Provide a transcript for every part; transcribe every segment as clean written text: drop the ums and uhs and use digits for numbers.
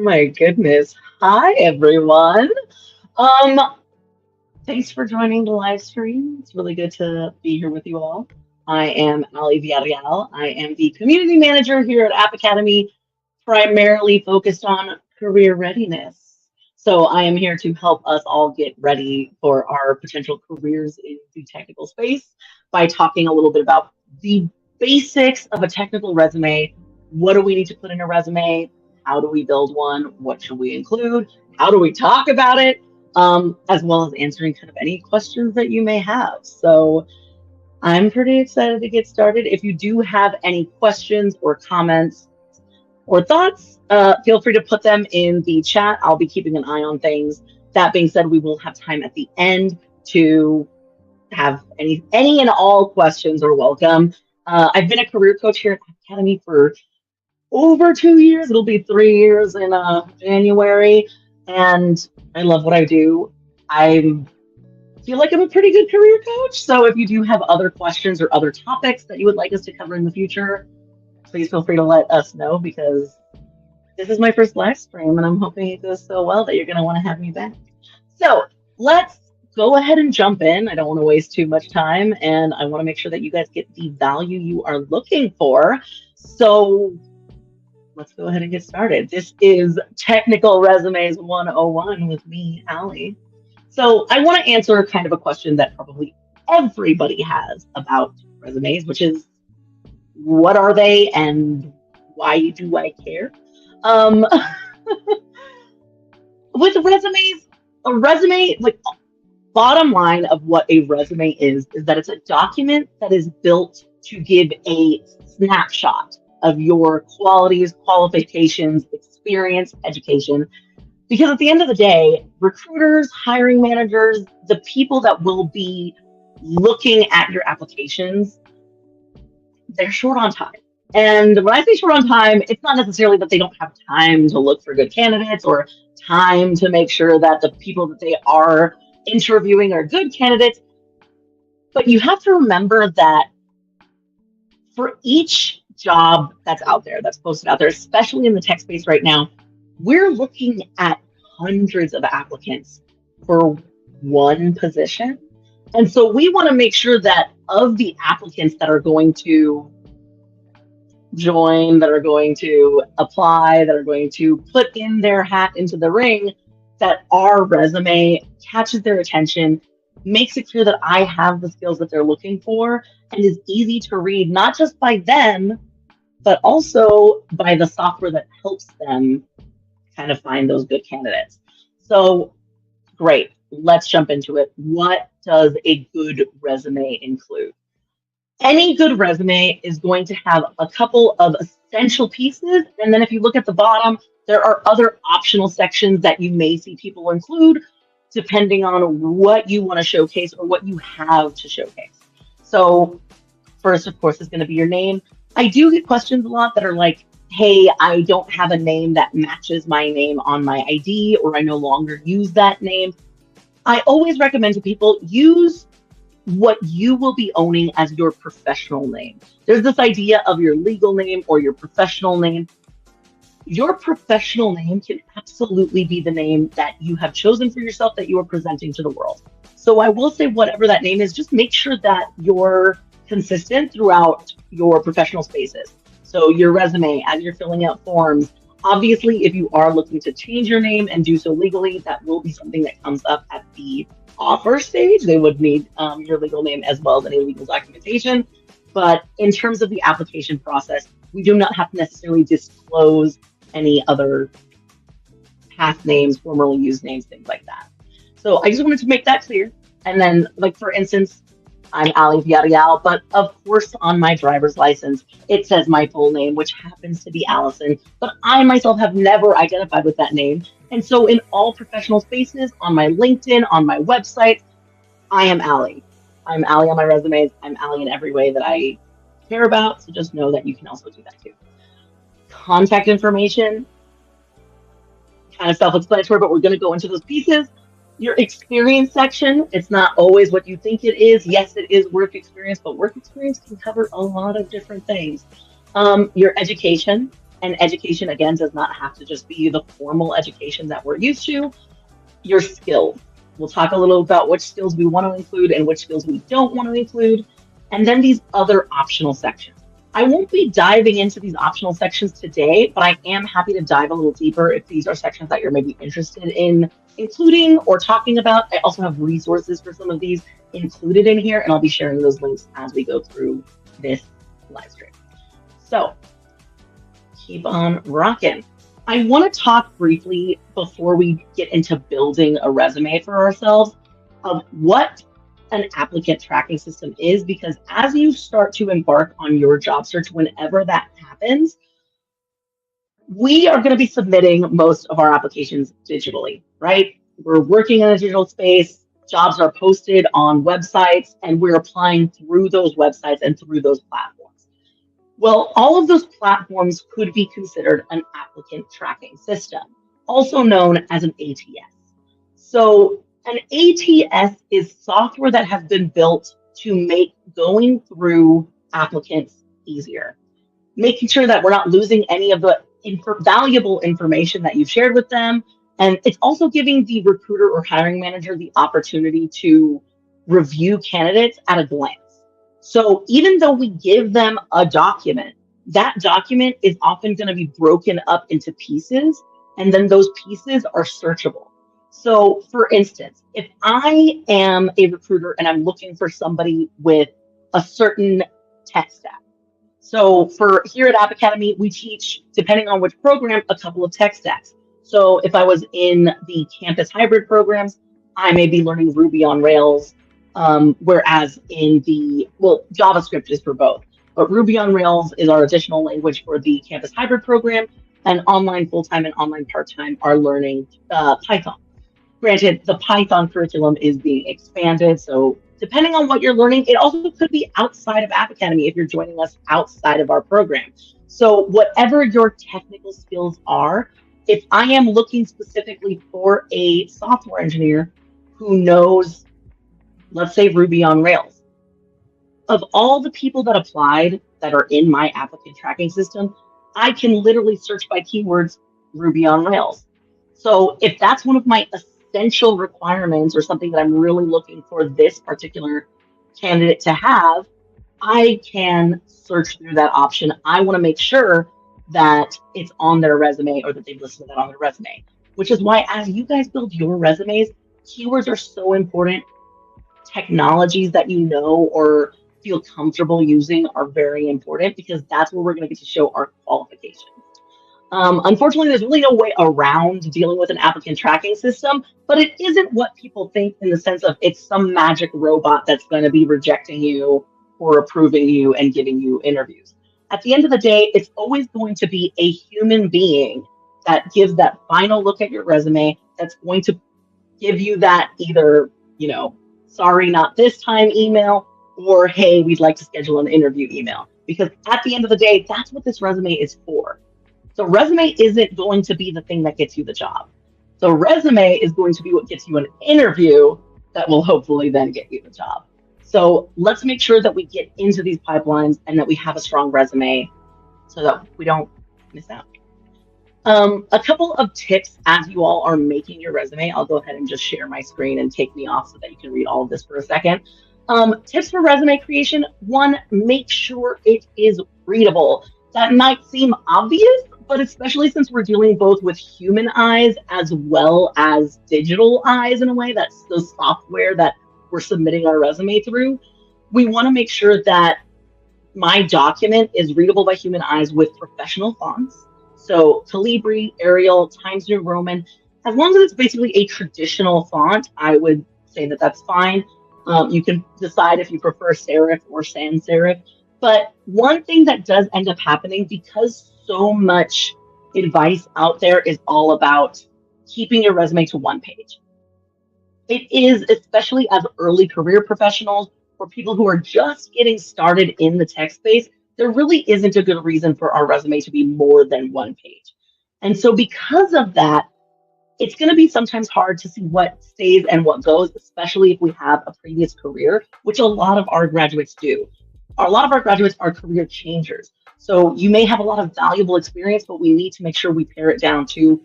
My goodness. Hi, everyone. Um, Thanks for joining the live stream. It's really good to be here with you all. I am Allie Villarreal. I am the community manager here at App Academy, primarily focused on career readiness. So I am here to help us all get ready for our potential careers in the technical space by talking a little bit about the basics of a technical resume. What do we need to put in a resume? How do we build one? What should we include? How do we talk about it? As well as answering kind of any questions that you may have. So I'm pretty excited to get started. If you do have any questions or comments or thoughts, feel free to put them in the chat. I'll be keeping an eye on things. That being said, we will have time at the end to have any and all questions are welcome. I've been a career coach here at Academy for over 2 years. It'll be 3 years in January, and I love what I do. I feel like I'm a pretty good career coach. So if you do have other questions or other topics that you would like us to cover in the future, please feel free to let us know, because this is my first live stream and I'm hoping it goes so well that you're going to want to have me back. So let's go ahead and jump in. I don't want to waste too much time, and I want to make sure that you guys get the value you are looking for. So let's go ahead and get started. This is Technical Resumes 101 with me, Allie. So I want to answer kind of a question that probably everybody has about resumes, which is, what are they and why do I care? Um, with resumes, a resume, like, bottom line of what a resume is that it's a document that is built to give a snapshot of your qualities, qualifications, experience, education. Because at the end of the day, recruiters, hiring managers, the people that will be looking at your applications, they're short on time. And when I say short on time, it's not necessarily that they don't have time to look for good candidates or time to make sure that the people that they are interviewing are good candidates. But you have to remember that for each job that's out there, that's posted out there, especially in the tech space right now, we're looking at hundreds of applicants for one position. And so we want to make sure that of the applicants that are going to join, that are going to apply, that are going to put in their hat into the ring, that our resume catches their attention, makes it clear that I have the skills that they're looking for, and is easy to read, not just by them, but also by the software that helps them kind of find those good candidates. So great, let's jump into it. What does a good resume include? Any good resume is going to have a couple of essential pieces. And then if you look at the bottom, there are other optional sections that you may see people include depending on what you want to showcase or what you have to showcase. So first, of course, is going to be your name. I do get questions a lot that are like, hey, I don't have a name that matches my name on my ID, or I no longer use that name. I always recommend to people, use what you will be owning as your professional name. There's this idea of your legal name or your professional name. Your professional name can absolutely be the name that you have chosen for yourself, that you are presenting to the world. So I will say, whatever that name is, just make sure that you're consistent throughout your professional spaces. So your resume, as you're filling out forms, obviously, if you are looking to change your name and do so legally, that will be something that comes up at the offer stage. They would need your legal name as well as any legal documentation. But in terms of the application process, we do not have to necessarily disclose any other past names, formerly used names, things like that. So I just wanted to make that clear. And then, like, for instance, I'm Allie Villarreal, but of course on my driver's license, it says my full name, which happens to be Allison, but I myself have never identified with that name. And so in all professional spaces, on my LinkedIn, on my website, I am Allie. I'm Allie on my resumes. I'm Allie in every way that I care about. So just know that you can also do that too. Contact information, kind of self-explanatory, but we're going to go into those pieces. Your experience section, it's not always what you think it is. Yes, it is work experience, but work experience can cover a lot of different things. Your education, And education, again, does not have to just be the formal education that we're used to. Your skills. We'll talk a little about which skills we want to include and which skills we don't want to include. And then these other optional sections. I won't be diving into these optional sections today, but I am happy to dive a little deeper if these are sections that you're maybe interested in including or talking about. I also have resources for some of these included in here, and I'll be sharing those links as we go through this live stream. So keep on rocking. I want to talk briefly before we get into building a resume for ourselves of what an applicant tracking system is, because as you start to embark on your job search, whenever that happens, we are going to be submitting most of our applications digitally, right? We're working in a digital space, jobs are posted on websites, and we're applying through those websites and through those platforms. Well, all of those platforms could be considered an applicant tracking system, also known as an ATS. So an ATS is software that has been built to make going through applicants easier, making sure that we're not losing any of the valuable information that you've shared with them. And it's also giving the recruiter or hiring manager the opportunity to review candidates at a glance. So even though we give them a document, that document is often going to be broken up into pieces, and then those pieces are searchable. So for instance, if I am a recruiter and I'm looking for somebody with a certain tech stack. So for here at App Academy, we teach, depending on which program, a couple of tech stacks. So if I was in the campus hybrid programs, I may be learning Ruby on Rails, whereas in the, well, JavaScript is for both, but Ruby on Rails is our additional language for the campus hybrid program, and online full-time and online part-time are learning Python. Granted, the Python curriculum is being expanded, so depending on what you're learning, it also could be outside of App Academy if you're joining us outside of our program. So whatever your technical skills are, if I am looking specifically for a software engineer who knows, let's say, Ruby on Rails, of all the people that applied that are in my applicant tracking system, I can literally search by keywords Ruby on Rails. So if that's one of my essential requirements or something that I'm really looking for this particular candidate to have, I can search through that option. I want to make sure that it's on their resume or that they've listed that on their resume, which is why as you guys build your resumes, keywords are so important. Technologies that you know or feel comfortable using are very important, because that's where we're going to get to show our qualifications. Unfortunately, there's really no way around dealing with an applicant tracking system, but it isn't what people think in the sense of it's some magic robot that's going to be rejecting you or approving you and giving you interviews. At the end of the day, it's always going to be a human being that gives that final look at your resume, that's going to give you that either, sorry, not this time email, or hey, we'd like to schedule an interview email. Because at the end of the day, that's what this resume is for. The resume isn't going to be the thing that gets you the job. The resume is going to be what gets you an interview that will hopefully then get you the job. So let's make sure that we get into these pipelines and that we have a strong resume so that we don't miss out. A couple of tips as you all are making your resume. I'll go ahead and just share my screen and take me off so that you can read all of this for a second. Tips for resume creation. One, make sure it is readable. That might seem obvious, but especially since we're dealing both with human eyes as well as digital eyes in a way, that's the software that we're submitting our resume through, we want to make sure that my document is readable by human eyes with professional fonts. So Calibri, Arial, Times New Roman, as long as it's basically a traditional font, I would say that that's fine. You can decide if you prefer serif or sans serif. But one thing that does end up happening, because so much advice out there is all about keeping your resume to one page. It is, especially as early career professionals or people who are just getting started in the tech space, there really isn't a good reason for our resume to be more than one page. And so because of that, it's going to be sometimes hard to see what stays and what goes, especially if we have a previous career, which a lot of our graduates do. a lot of our graduates are career changers. So you may have a lot of valuable experience, but we need to make sure we pare it down to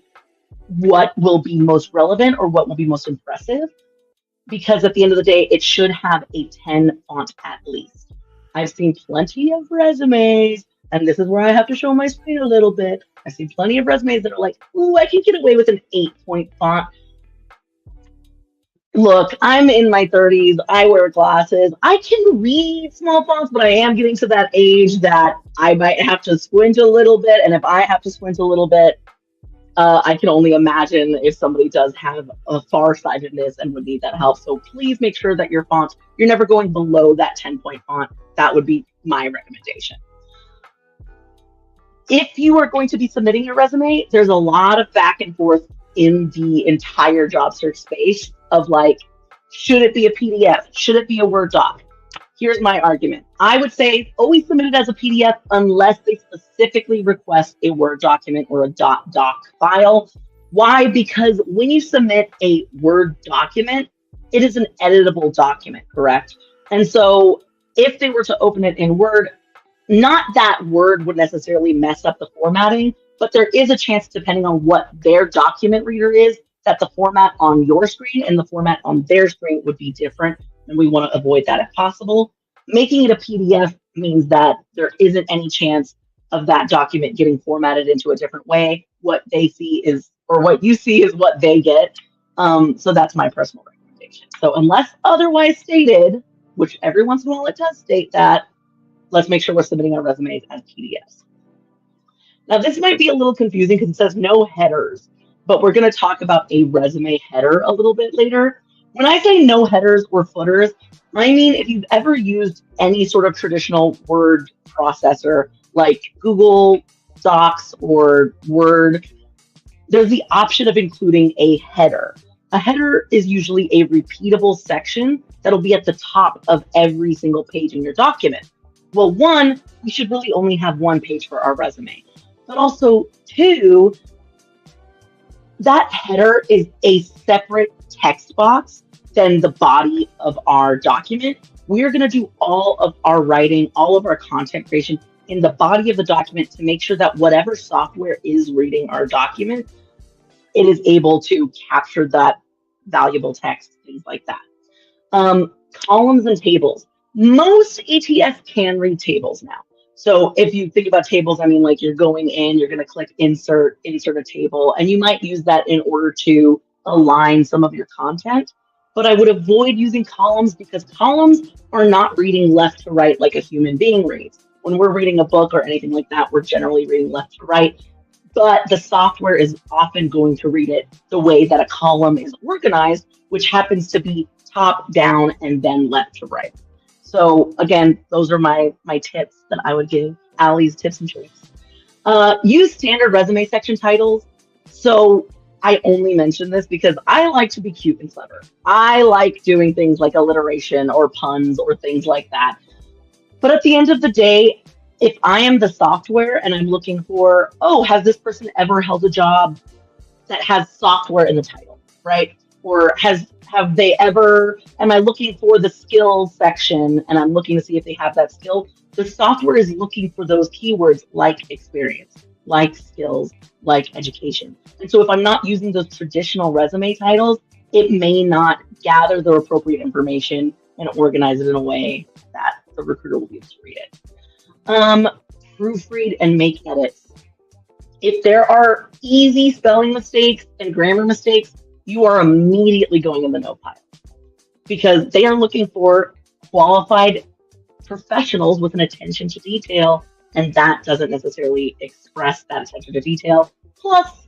what will be most relevant or what will be most impressive, because at the end of the day, it should have a 10 font at least. I've seen plenty of resumes, and this is where I have to show my screen a little bit. I've seen plenty of resumes that are like, ooh, I can get away with an 8-point font. Look, I'm in my 30s. I wear glasses. I can read small fonts, but I am getting to that age that I might have to squint a little bit. And if I have to squint a little bit, I can only imagine if somebody does have a farsightedness and would need that help. So please make sure that your font, you're never going below that 10-point font. That would be my recommendation. If you are going to be submitting your resume, there's a lot of back and forth in the entire job search space of like, should it be a PDF? Should it be a Word doc? Here's my argument. I would say always submit it as a PDF unless they specifically request a Word document or a doc file. Why? Because when you submit a Word document, it is an editable document, correct? And so if they were to open it in Word, not that Word would necessarily mess up the formatting, but there is a chance, depending on what their document reader is, that the format on your screen and the format on their screen would be different, and we want to avoid that if possible. Making it a PDF means that there isn't any chance of that document getting formatted into a different way. What they see is, or what you see is what they get. So that's my personal recommendation. So unless otherwise stated, which every once in a while it does state that, let's make sure we're submitting our resumes as PDFs. Now, this might be a little confusing because it says no headers, but we're going to talk about a resume header a little bit later. When I say no headers or footers, I mean if you've ever used any sort of traditional word processor like Google Docs or Word, there's the option of including a header. A header is usually a repeatable section that'll be at the top of every single page in your document. Well, one, we should really only have one page for our resume. But also, two, that header is a separate text box than the body of our document. We're going to do all of our writing, all of our content creation in the body of the document to make sure that whatever software is reading our document, it is able to capture that valuable text, things like that. Columns and tables. Most ATS can read tables now. So if you think about tables, I mean, like you're going in, you're going to click insert a table, and you might use that in order to align some of your content. But I would avoid using columns because columns are not reading left to right like a human being reads. When we're reading a book or anything like that, we're generally reading left to right. But the software is often going to read it the way that a column is organized, which happens to be top down and then left to right. So again, those are my tips that I would give. Allie's tips and tricks. Use standard resume section titles. So I only mention this because I like to be cute and clever. I like doing things like alliteration or puns or things like that. But at the end of the day, if I am the software and I'm looking for, oh, has this person ever held a job that has software in the title, right? Or have they ever, am I looking for the skills section and I'm looking to see if they have that skill? The software is looking for those keywords like experience, like skills, like education. And so if I'm not using those traditional resume titles, it may not gather the appropriate information and organize it in a way that the recruiter will be able to read it. Proofread and make edits. If there are easy spelling mistakes and grammar mistakes, you are immediately going in the no pile because they are looking for qualified professionals with an attention to detail, and that doesn't necessarily express that attention to detail. Plus,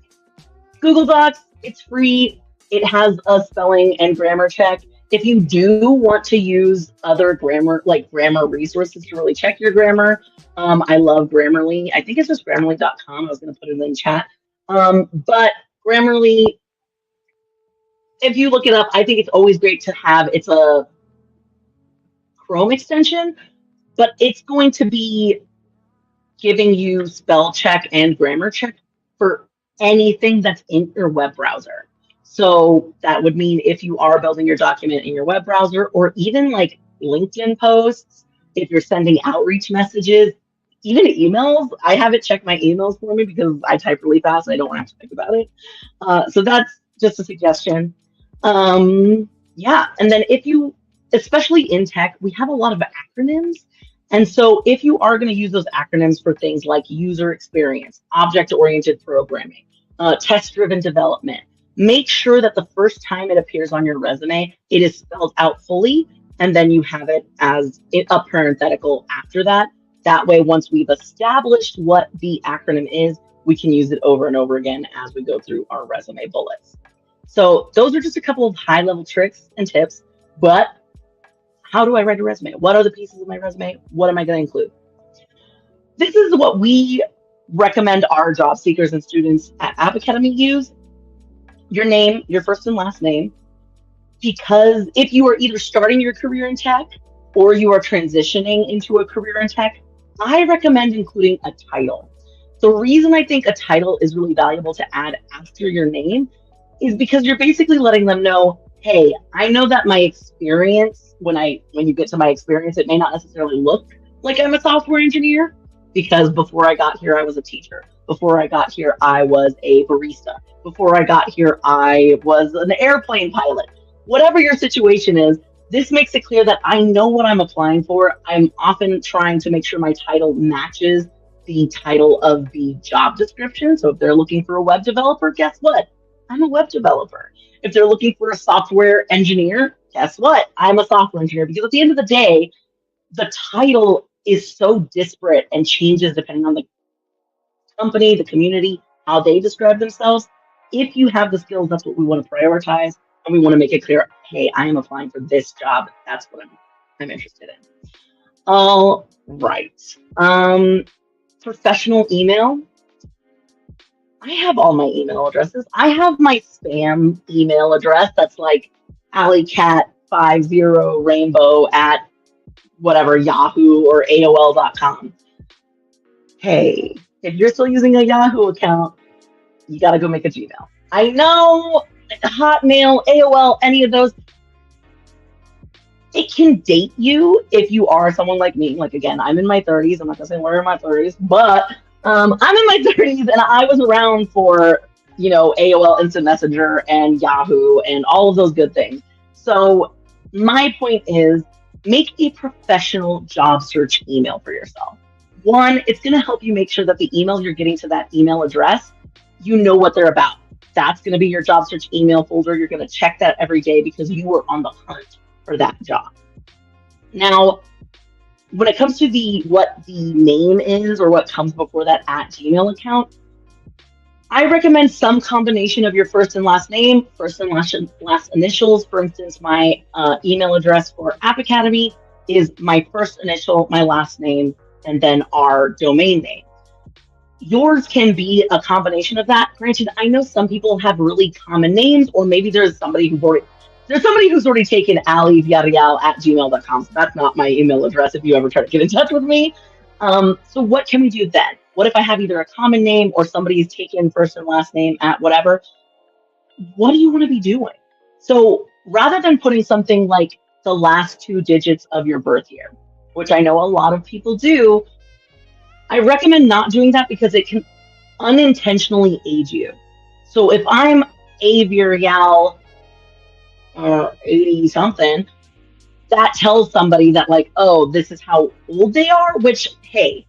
Google Docs, it's free. It has a spelling and grammar check. If you do want to use other grammar resources to really check your grammar, I love Grammarly. I think it's just Grammarly.com. I was going to put it in the chat. But Grammarly, if you look it up, I think it's always great to have. It's a Chrome extension, but it's going to be giving you spell check and grammar check for anything that's in your web browser. So that would mean if you are building your document in your web browser or even like LinkedIn posts, if you're sending outreach messages, even emails. I have it check my emails for me because I type really fast and I don't want to have to think about it. So that's just a suggestion. Yeah, and then if you, especially in tech, we have a lot of acronyms. And so if you are going to use those acronyms for things like user experience, object-oriented programming, test-driven development, make sure that the first time it appears on your resume, it is spelled out fully, and then you have it as a parenthetical after that. That way, once we've established what the acronym is, we can use it over and over again as we go through our resume bullets. So those are just a couple of high-level tricks and tips, but how do I write a resume? What are the pieces of my resume? What am I going to include? This is what we recommend our job seekers and students at App Academy use. Your name, your first and last name, because if you are either starting your career in tech or you are transitioning into a career in tech, I recommend including a title. The reason I think a title is really valuable to add after your name is because you're basically letting them know, hey, I know that my experience, when you get to my experience, it may not necessarily look like I'm a software engineer, because before I got here, I was a teacher. Before I got here, I was a barista. Before I got here, I was an airplane pilot. Whatever your situation is, this makes it clear that I know what I'm applying for. I'm often trying to make sure my title matches the title of the job description. So if they're looking for a web developer, guess what? I'm a web developer. If they're looking for a software engineer, guess what? I'm a software engineer. Because at the end of the day, the title is so disparate and changes depending on the company, the community, how they describe themselves. If you have the skills, that's what we want to prioritize. And we want to make it clear, hey, I am applying for this job. That's what I'm interested in. All right. Professional email. I have all my email addresses. I have my spam email address that's like alleycat50rainbow at whatever, Yahoo or AOL.com. Hey, if you're still using a Yahoo account, you got to go make a Gmail. I know Hotmail, AOL, any of those, it can date you if you are someone like me. Like, again, I'm in my 30s. I'm not going to say we're in my 30s, but I'm in my 30s and I was around for, AOL Instant Messenger and Yahoo and all of those good things. So my point is, make a professional job search email for yourself. One, it's going to help you make sure that the email you're getting to that email address, you know what they're about. That's going to be your job search email folder. You're going to check that every day because you were on the hunt for that job. Now, when it comes to what the name is or what comes before that @Gmail account, I recommend some combination of your first and last name, first and last initials. For instance, my email address for App Academy is my first initial, my last name, and then our domain name. Yours can be a combination of that. Granted, I know some people have really common names, or maybe there's somebody who's already taken Allie Villarreal at gmail.com. So that's not my email address if you ever try to get in touch with me. So what can we do then? What if I have either a common name or somebody's taken first and last name at whatever? What do you want to be doing? So rather than putting something like the last 2 digits of your birth year, which I know a lot of people do, I recommend not doing that because it can unintentionally age you. So if I'm A Villarreal 80 something, that tells somebody that like, oh, this is how old they are, which, hey,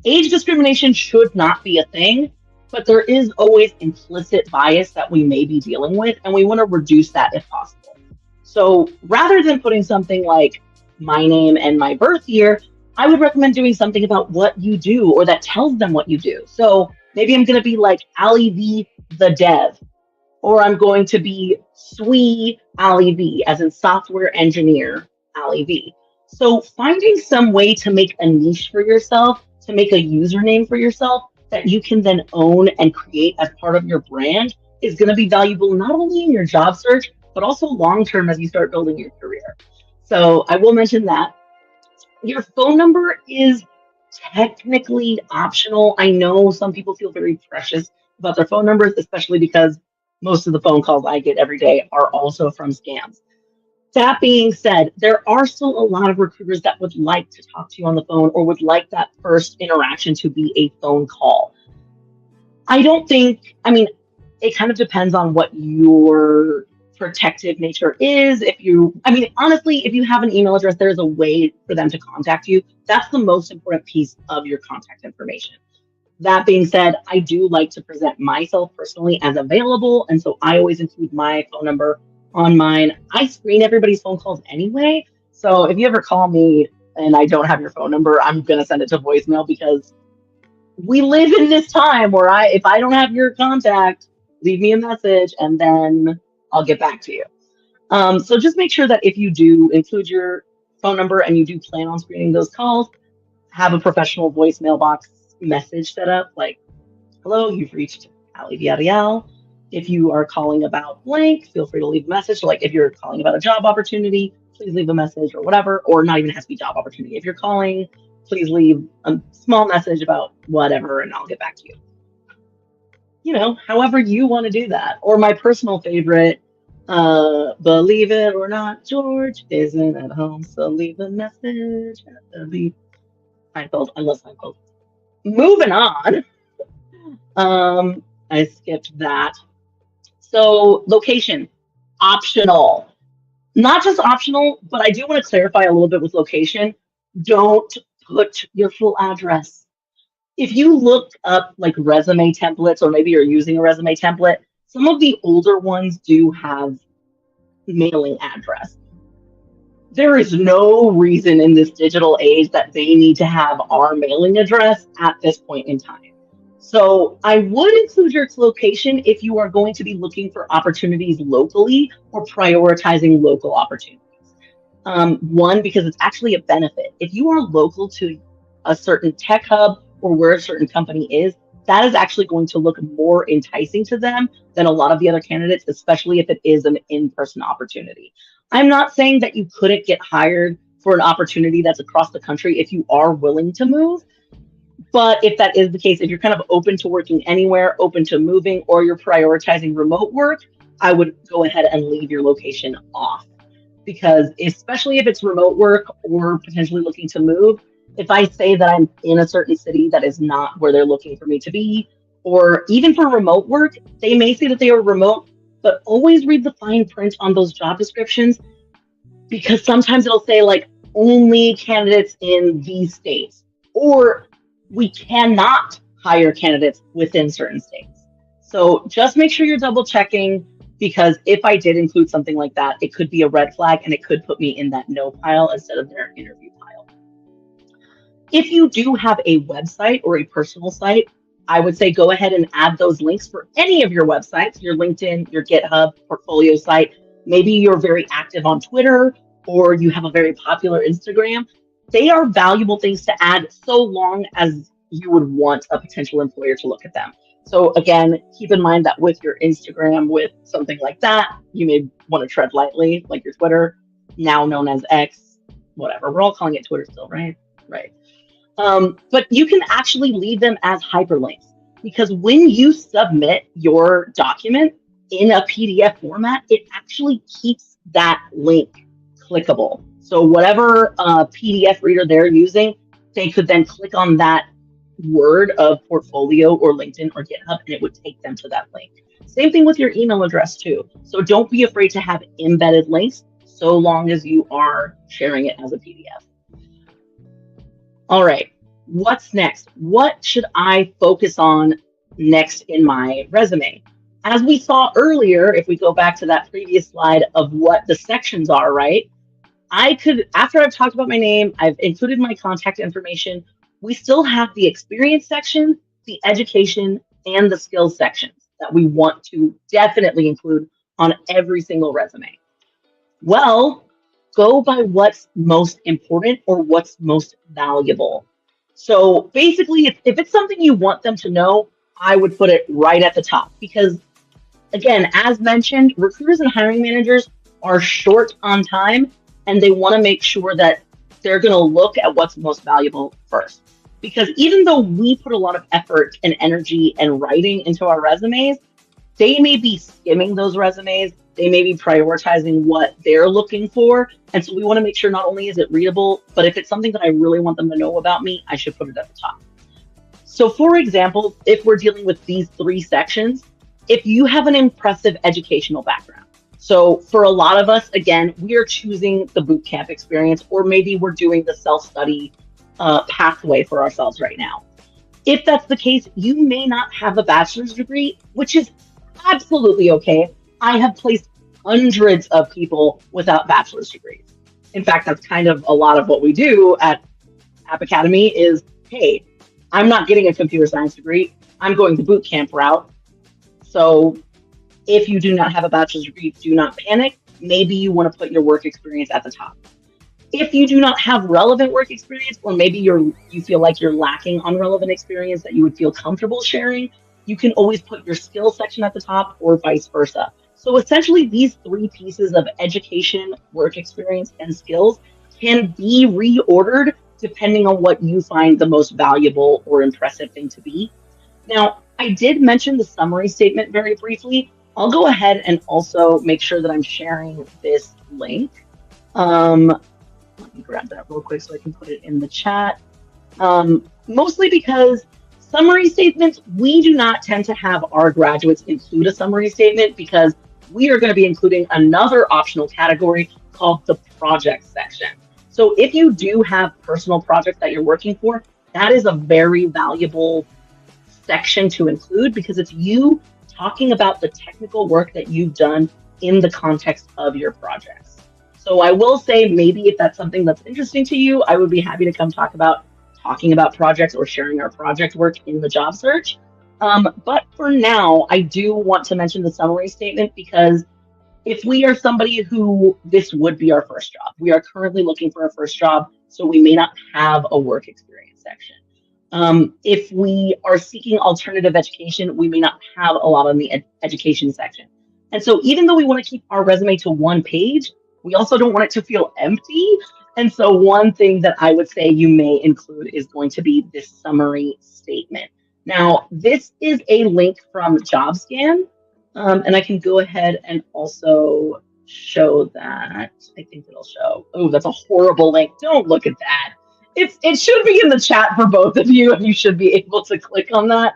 age discrimination should not be a thing, but there is always implicit bias that we may be dealing with, and we want to reduce that if possible. So rather than putting something like my name and my birth year, I would recommend doing something about what you do or that tells them what you do. So maybe I'm going to be like Allie V, the dev, or I'm going to be SWE Allie V, as in software engineer Allie V. So finding some way to make a niche for yourself, to make a username for yourself that you can then own and create as part of your brand is going to be valuable not only in your job search, but also long-term as you start building your career. So I will mention that. Your phone number is technically optional. I know some people feel very precious about their phone numbers, especially because most of the phone calls I get every day are also from scams. That being said, there are still a lot of recruiters that would like to talk to you on the phone or would like that first interaction to be a phone call. I don't think, I mean, it kind of depends on what your protective nature is. If you, I mean, honestly, if you have an email address, there's a way for them to contact you. That's the most important piece of your contact information. That being said, I do like to present myself personally as available. And so I always include my phone number on mine. I screen everybody's phone calls anyway. So if you ever call me and I don't have your phone number, I'm going to send it to voicemail because we live in this time where if I don't have your contact, leave me a message and then I'll get back to you. So just make sure that if you do include your phone number and you do plan on screening those calls, have a professional voicemail box message set up like, hello, you've reached Allie Villarreal. If you are calling about blank, feel free to leave a message. Like if you're calling about a job opportunity, please leave a message or whatever, or not even has to be job opportunity. If you're calling, please leave a small message about whatever and I'll get back to you. You know, however you want to do that. Or my personal favorite, believe it or not, George isn't at home, so leave a message at the beep. Seinfeld, I love Seinfeld. Moving on. I skipped that. So location, optional. Not just optional, but I do want to clarify a little bit with location. Don't put your full address. If you look up like resume templates, or maybe you're using a resume template, some of the older ones do have mailing address. There is no reason in this digital age that they need to have our mailing address at this point in time. So I would include your location if you are going to be looking for opportunities locally or prioritizing local opportunities. One, because it's actually a benefit. If you are local to a certain tech hub or where a certain company is, that is actually going to look more enticing to them than a lot of the other candidates, especially if it is an in-person opportunity. I'm not saying that you couldn't get hired for an opportunity that's across the country if you are willing to move. But if that is the case, if you're kind of open to working anywhere, open to moving, or you're prioritizing remote work, I would go ahead and leave your location off. Because especially if it's remote work or potentially looking to move, if I say that I'm in a certain city that is not where they're looking for me to be, or even for remote work, they may say that they are remote, but always read the fine print on those job descriptions, because sometimes it'll say like only candidates in these states, or we cannot hire candidates within certain states. So just make sure you're double checking, because if I did include something like that, it could be a red flag and it could put me in that no pile instead of their interview pile. If you do have a website or a personal site, I would say go ahead and add those links for any of your websites, your LinkedIn, your GitHub, portfolio site. Maybe you're very active on Twitter or you have a very popular Instagram. They are valuable things to add so long as you would want a potential employer to look at them. So again, keep in mind that with your Instagram, with something like that, you may want to tread lightly, like your Twitter, now known as X, whatever. We're all calling it Twitter still, right? Right. But you can actually leave them as hyperlinks, because when you submit your document in a PDF format, it actually keeps that link clickable. So whatever PDF reader they're using, they could then click on that word of portfolio or LinkedIn or GitHub, and it would take them to that link. Same thing with your email address too. So don't be afraid to have embedded links so long as you are sharing it as a PDF. All right, what's next? What should I focus on next in my resume? As we saw earlier, if we go back to that previous slide of what the sections are, right? I could, after I've talked about my name, I've included my contact information, we still have the experience section, the education, and the skills sections that we want to definitely include on every single resume. Well, go by what's most important or what's most valuable. So basically, if it's something you want them to know, I would put it right at the top, because again, as mentioned, recruiters and hiring managers are short on time, and they want to make sure that they're going to look at what's most valuable first. Because even though we put a lot of effort and energy and writing into our resumes, they may be skimming those resumes. They may be prioritizing what they're looking for. And so we want to make sure not only is it readable, but if it's something that I really want them to know about me, I should put it at the top. So for example, if we're dealing with these 3 sections, if you have an impressive educational background, so for a lot of us, again, we are choosing the boot camp experience, or maybe we're doing the self-study pathway for ourselves right now. If that's the case, you may not have a bachelor's degree, which is absolutely okay. I have placed hundreds of people without bachelor's degrees. In fact, that's kind of a lot of what we do at App Academy is, hey, I'm not getting a computer science degree. I'm going the boot camp route. So if you do not have a bachelor's degree, do not panic. Maybe you want to put your work experience at the top. If you do not have relevant work experience, or maybe you feel like you're lacking on relevant experience that you would feel comfortable sharing, you can always put your skills section at the top or vice versa. So essentially these 3 pieces of education, work experience, and skills can be reordered depending on what you find the most valuable or impressive thing to be. Now, I did mention the summary statement very briefly. I'll go ahead and also make sure that I'm sharing this link. Let me grab that real quick so I can put it in the chat. Mostly because summary statements, we do not tend to have our graduates include a summary statement because we are going to be including another optional category called the project section. So if you do have personal projects that you're working for, that is a very valuable section to include because it's you talking about the technical work that you've done in the context of your projects. So I will say, maybe if that's something that's interesting to you, I would be happy to come talking about projects or sharing our project work in the job search. But for now, I do want to mention the summary statement because if we are somebody who this would be our first job, we are currently looking for our first job, so we may not have a work experience section. If we are seeking alternative education, we may not have a lot on the education section. And so even though we want to keep our resume to 1 page, we also don't want it to feel empty. And so one thing that I would say you may include is going to be this summary statement. Now, this is a link from JobScan, and I can go ahead and also show that. I think it'll show. Oh, that's a horrible link. Don't look at that. It should be in the chat for both of you, and you should be able to click on that.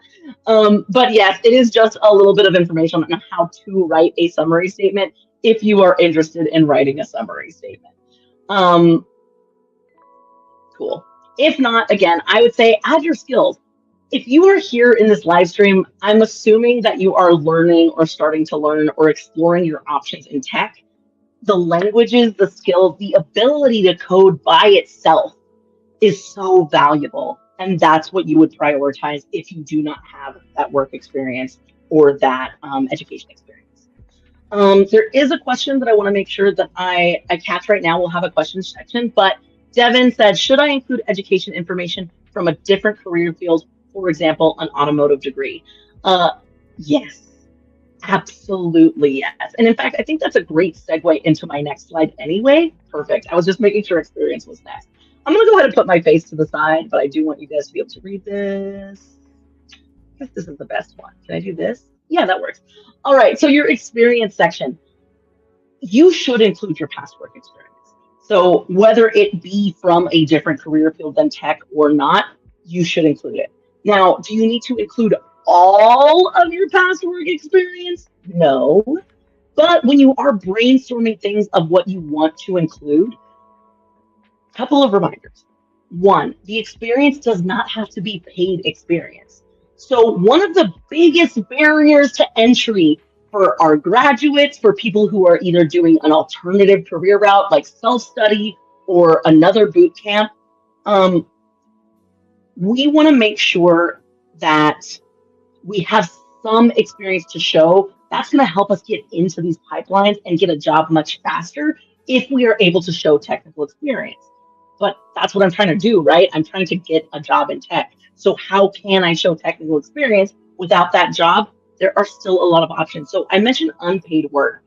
But yes, it is just a little bit of information on how to write a summary statement if you are interested in writing a summary statement. Cool. If not, again, I would say add your skills. If you are here in this live stream, I'm assuming that you are learning or starting to learn or exploring your options in tech. The languages, the skills, the ability to code by itself is so valuable. And that's what you would prioritize if you do not have that work experience or that education experience. There is a question that I want to make sure that I catch right now. We'll have a questions section, but Devin said, should I include education information from a different career field, for example, an automotive degree? Yes, absolutely yes. And in fact, I think that's a great segue into my next slide anyway. Perfect. I was just making sure experience was next. I'm going to go ahead and put my face to the side, but I do want you guys to be able to read this. I guess this is the best one. Can I do this? Yeah, that works. All right, so your experience section. You should include your past work experience. So whether it be from a different career field than tech or not, you should include it. Now, do you need to include all of your past work experience? No. But when you are brainstorming things of what you want to include, a couple of reminders. 1, the experience does not have to be paid experience. So one of the biggest barriers to entry for our graduates, for people who are either doing an alternative career route like self-study or another boot camp, we want to make sure that we have some experience to show. That's going to help us get into these pipelines and get a job much faster if we are able to show technical experience. But that's what I'm trying to do, right? I'm trying to get a job in tech. So how can I show technical experience without that job? There are still a lot of options. So I mentioned unpaid work.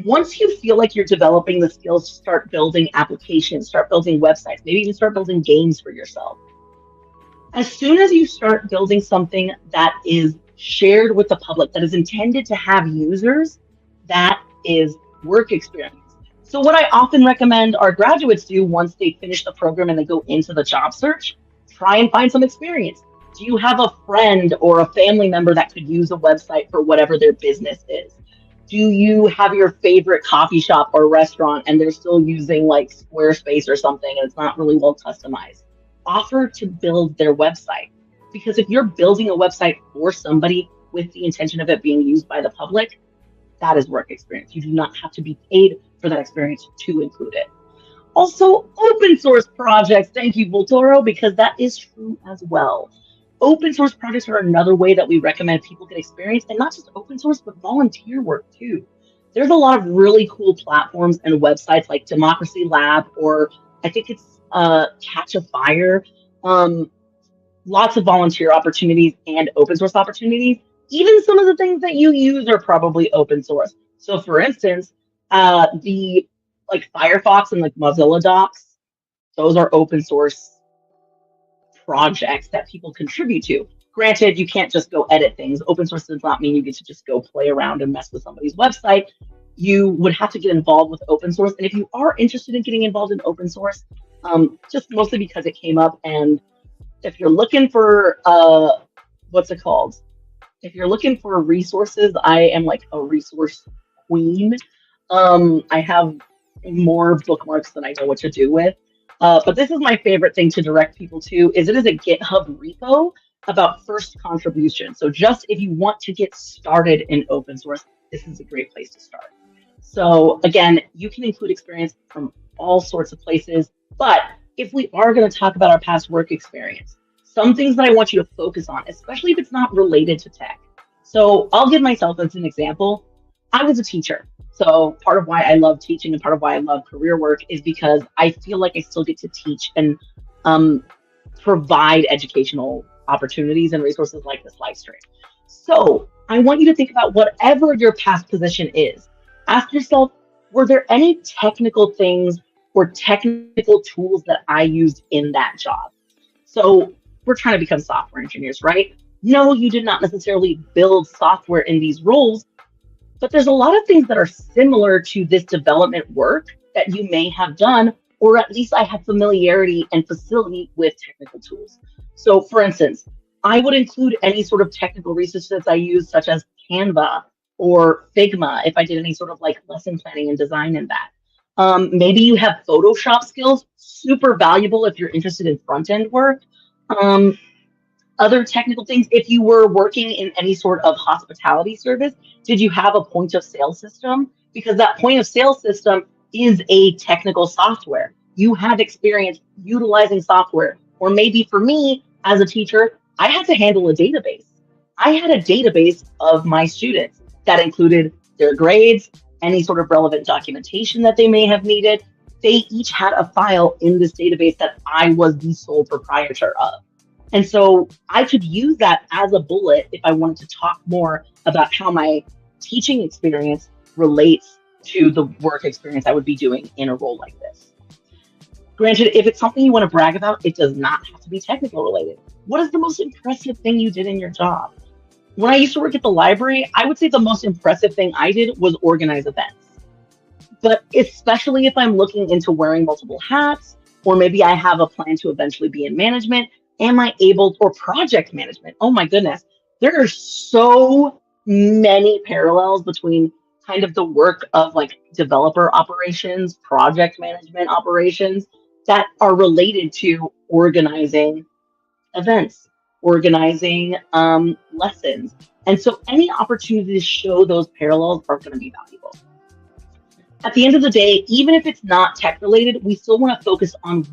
Once you feel like you're developing the skills to start building applications, start building websites, maybe even start building games for yourself. As soon as you start building something that is shared with the public that is intended to have users, that is work experience. So what I often recommend our graduates do once they finish the program and they go into the job search, try and find some experience. Do you have a friend or a family member that could use a website for whatever their business is? Do you have your favorite coffee shop or restaurant and they're still using like Squarespace or something and it's not really well customized? Offer to build their website. Because if you're building a website for somebody with the intention of it being used by the public, that is work experience. You do not have to be paid for that experience to include it. Also, open source projects. Thank you, Voltoro, because that is true as well. Open source projects are another way that we recommend people get experience, and not just open source, but volunteer work too. There's a lot of really cool platforms and websites like Democracy Lab, or I think it's Catch a Fire. Lots of volunteer opportunities and open source opportunities. Even some of the things that you use are probably open source. So for instance, the like Firefox and like Mozilla Docs, those are open source projects that people contribute to. Granted, you can't just go edit things. Open source does not mean you get to just go play around and mess with somebody's website. You would have to get involved with open source. And if you are interested in getting involved in open source, just mostly because it came up, and if you're looking for what's it called? If you're looking for resources, I am like a resource queen. I have more bookmarks than I know what to do with. But this is my favorite thing to direct people to, is it is a GitHub repo about first contribution. So just if you want to get started in open source, this is a great place to start. So again, you can include experience from all sorts of places, but if we are going to talk about our past work experience, some things that I want you to focus on, especially if it's not related to tech. So I'll give myself as an example. I was a teacher. So part of why I love teaching and part of why I love career work is because I feel like I still get to teach and provide educational opportunities and resources like this live stream. So I want you to think about whatever your past position is. Ask yourself, were there any technical things or technical tools that I used in that job? So we're trying to become software engineers, right? No, you did not necessarily build software in these roles, but there's a lot of things that are similar to this development work that you may have done, or at least I had familiarity and facility with technical tools. So for instance, I would include any sort of technical resources I use, such as Canva or Figma, if I did any sort of like lesson planning and design in that. Maybe you have Photoshop skills, super valuable if you're interested in front-end work. Other technical things, if you were working in any sort of hospitality service, did you have a point of sale system? Because that point of sale system is a technical software. You have experience utilizing software. Or maybe for me as a teacher, I had to handle a database. I had a database of my students that included their grades, any sort of relevant documentation that they may have needed. They each had a file in this database that I was the sole proprietor of. And so I could use that as a bullet if I wanted to talk more about how my teaching experience relates to the work experience I would be doing in a role like this. Granted, if it's something you want to brag about, it does not have to be technical related. What is the most impressive thing you did in your job? When I used to work at the library, I would say the most impressive thing I did was organize events. But especially if I'm looking into wearing multiple hats, or maybe I have a plan to eventually be in management, am I able, or project management? Oh my goodness. There are so many parallels between kind of the work of like developer operations, project management operations that are related to organizing events, organizing lessons. And so any opportunity to show those parallels are going to be valuable. At the end of the day, even if it's not tech related, we still want to focus on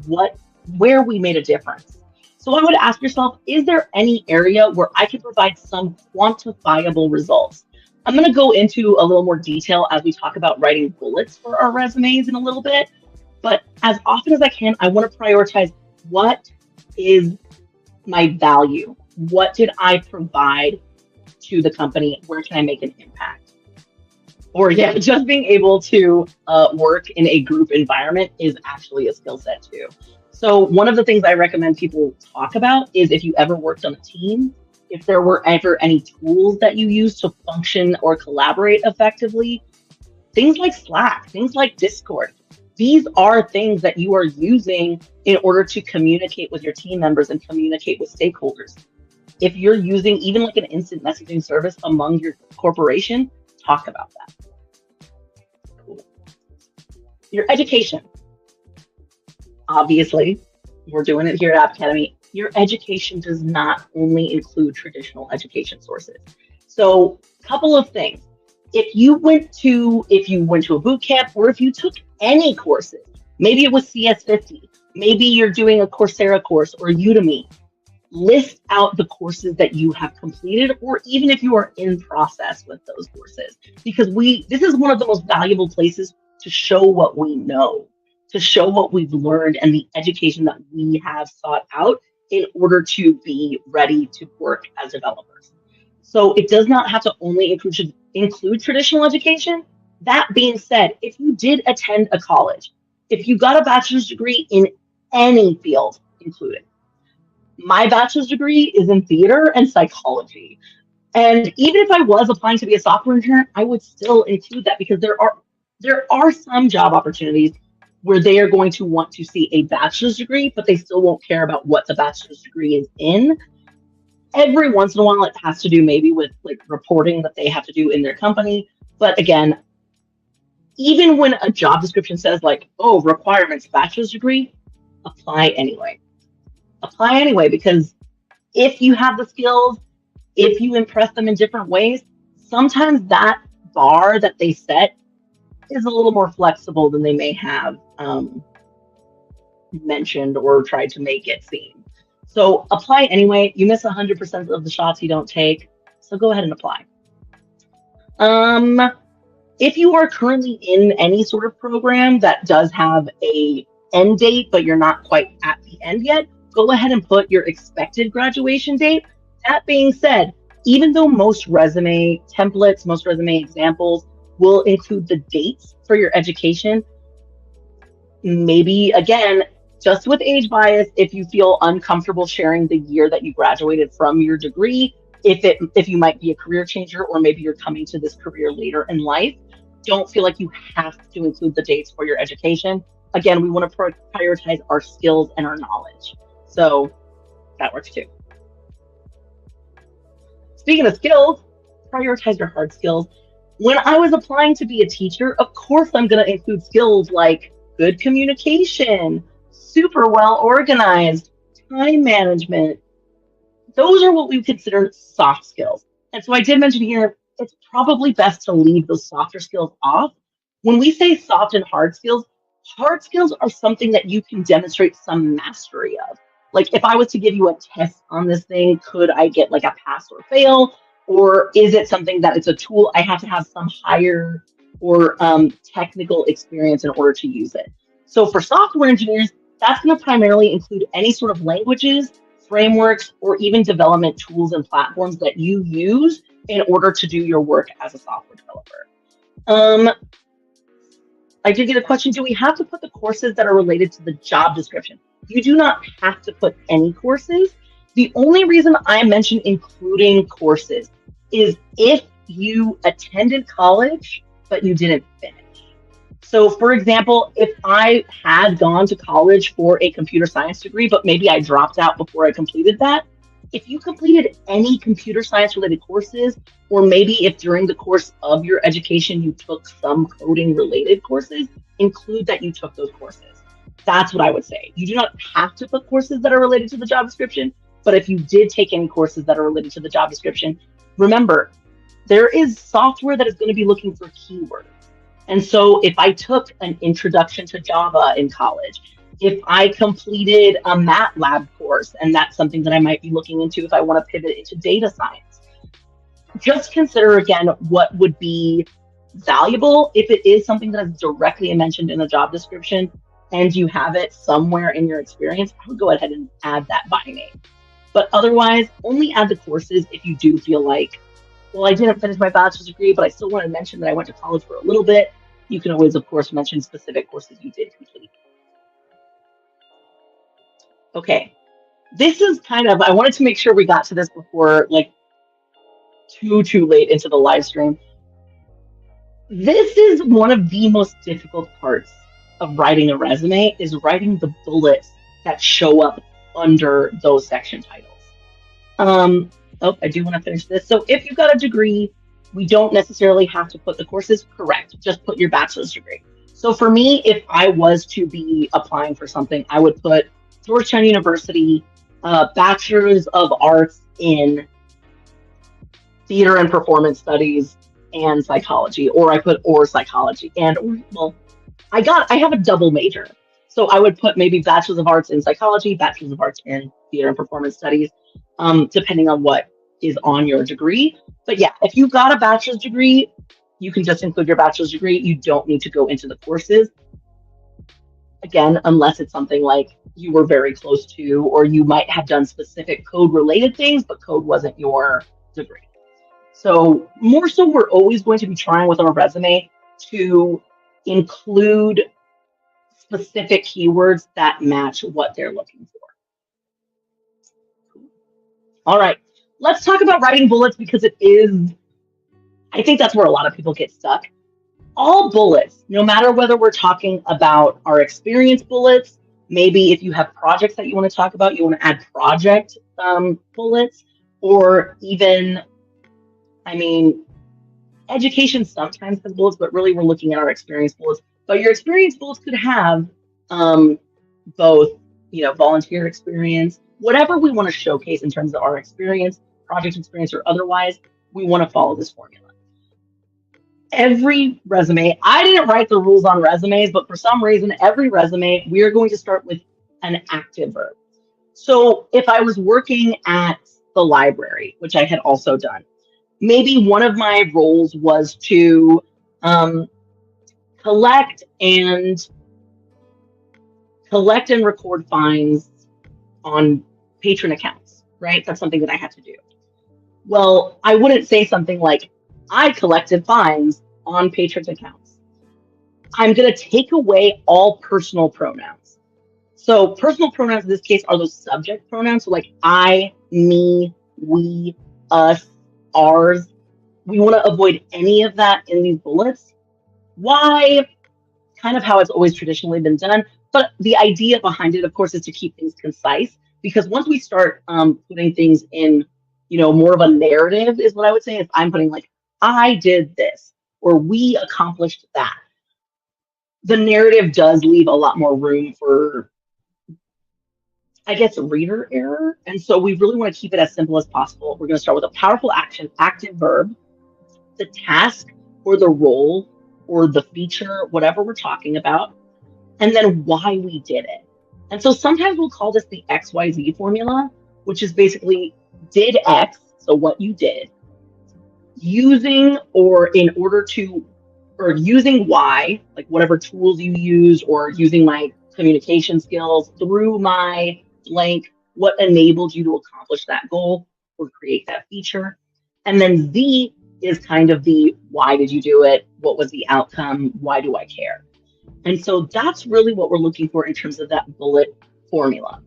where we made a difference. So I would ask yourself, is there any area where I can provide some quantifiable results? I'm going to go into a little more detail as we talk about writing bullets for our resumes in a little bit. But as often as I can, I want to prioritize what is my value? What did I provide to the company? Where can I make an impact? Or yeah, just being able to work in a group environment is actually a skill set too. So one of the things I recommend people talk about is if you ever worked on a team, if there were ever any tools that you use to function or collaborate effectively, things like Slack, things like Discord. These are things that you are using in order to communicate with your team members and communicate with stakeholders. If you're using even like an instant messaging service among your corporation, talk about that. Cool. Your education. Obviously, we're doing it here at App Academy. Your education does not only include traditional education sources. So, a couple of things. If you went to a boot camp, or if you took any courses, maybe it was CS50, maybe you're doing a Coursera course or Udemy, list out the courses that you have completed, or even if you are in process with those courses, because this is one of the most valuable places to show what we know, to show what we've learned and the education that we have sought out in order to be ready to work as developers. So it does not have to only include traditional education. That being said, if you did attend a college, if you got a bachelor's degree in any field, included. My bachelor's degree is in theater and psychology. And even if I was applying to be a software engineer, I would still include that, because there are some job opportunities where they are going to want to see a bachelor's degree, but they still won't care about what the bachelor's degree is in. Every once in a while, it has to do maybe with like reporting that they have to do in their company. But again, even when a job description says like, oh, requirements, bachelor's degree, apply anyway. Apply anyway, because if you have the skills, if you impress them in different ways, sometimes that bar that they set is a little more flexible than they may have mentioned or tried to make it seem. So apply anyway. You miss 100% of the shots you don't take, so go ahead and apply. If you are currently in any sort of program that does have a end date, but you're not quite at the end yet, go ahead and put your expected graduation date. That being said, even though most resume templates, most resume examples will include the dates for your education, maybe again, just with age bias, if you feel uncomfortable sharing the year that you graduated from your degree, if you might be a career changer, or maybe you're coming to this career later in life, don't feel like you have to include the dates for your education. Again, we want to prioritize our skills and our knowledge. So that works too. Speaking of skills, prioritize your hard skills. When I was applying to be a teacher, of course I'm going to include skills like good communication, super well organized, time management. Those are what we consider soft skills. And so I did mention here, it's probably best to leave those softer skills off. When we say soft and hard skills are something that you can demonstrate some mastery of. Like if I was to give you a test on this thing, could I get like a pass or fail? Or is it something that it's a tool I have to have some higher or technical experience in order to use it? So for software engineers, that's going to primarily include any sort of languages, frameworks, or even development tools and platforms that you use in order to do your work as a software developer. I did get a question, do we have to put the courses that are related to the job description? You do not have to put any courses. The only reason I mention including courses is if you attended college, but you didn't finish. So for example, if I had gone to college for a computer science degree, but maybe I dropped out before I completed that, if you completed any computer science related courses, or maybe if during the course of your education you took some coding related courses, include that you took those courses. That's what I would say. You do not have to put courses that are related to the job description, but if you did take any courses that are related to the job description, remember, there is software that is going to be looking for keywords. And so if I took an introduction to Java in college, if I completed a MATLAB course, and that's something that I might be looking into if I want to pivot into data science, just consider again what would be valuable. If it is something that is directly mentioned in a job description and you have it somewhere in your experience, I would go ahead and add that by name. But otherwise, only add the courses if you do feel like, well, I didn't finish my bachelor's degree, but I still want to mention that I went to college for a little bit. You can always, of course, mention specific courses you did complete. Okay, This is kind of, I wanted to make sure we got to this before like too late into the live stream. This is one of the most difficult parts of writing a resume is writing the bullets that show up under those section titles. I do want to finish this. So if you've got a degree, we don't necessarily have to put the courses correct. Just put your bachelor's degree. So for me, if I was to be applying for something, I would put Georgetown University, Bachelor's of Arts in Theater and Performance Studies and Psychology, or I put or psychology. And well, I have a double major. So I would put maybe Bachelor's of Arts in Psychology, Bachelor's of Arts in Theater and Performance Studies, depending on what is on your degree. But yeah, if you've got a bachelor's degree, you can just include your bachelor's degree. You don't need to go into the courses. Again, unless it's something like you were very close to, or you might have done specific code related things, but code wasn't your degree. So more so, we're always going to be trying with our resume to include specific keywords that match what they're looking for. All right, let's talk about writing bullets because I think that's where a lot of people get stuck. All bullets, no matter whether we're talking about our experience bullets, maybe if you have projects that you want to talk about, you want to add project bullets, or even, education sometimes has bullets, but really we're looking at our experience bullets. But your experience bullets could have both, volunteer experience, whatever we want to showcase in terms of our experience, project experience, or otherwise, we want to follow this formula. Every resume, I didn't write the rules on resumes, but for some reason, every resume, we are going to start with an active verb. So if I was working at the library, which I had also done, maybe one of my roles was to collect and record fines on patron accounts, right? That's something that I had to do. Well, I wouldn't say something like, I collected fines on patron accounts. I'm going to take away all personal pronouns. So personal pronouns in this case are those subject pronouns. So like I, me, we, us, ours. We want to avoid any of that in these bullets. Why? Kind of how it's always traditionally been done. But the idea behind it, of course, is to keep things concise. Because once we start putting things in, more of a narrative is what I would say. If I'm putting like, I did this, or we accomplished that, the narrative does leave a lot more room for, I guess, reader error. And so we really want to keep it as simple as possible. We're going to start with a powerful action, active verb, the task or the role or the feature, whatever we're talking about, and then why we did it. And so sometimes we'll call this the XYZ formula, which is basically did X, so what you did, using or in order to, or using Y, like whatever tools you use, or using my communication skills through my blank, what enabled you to accomplish that goal or create that feature. And then Z is kind of the why did you do it? What was the outcome? Why do I care? And so that's really what we're looking for in terms of that bullet formula.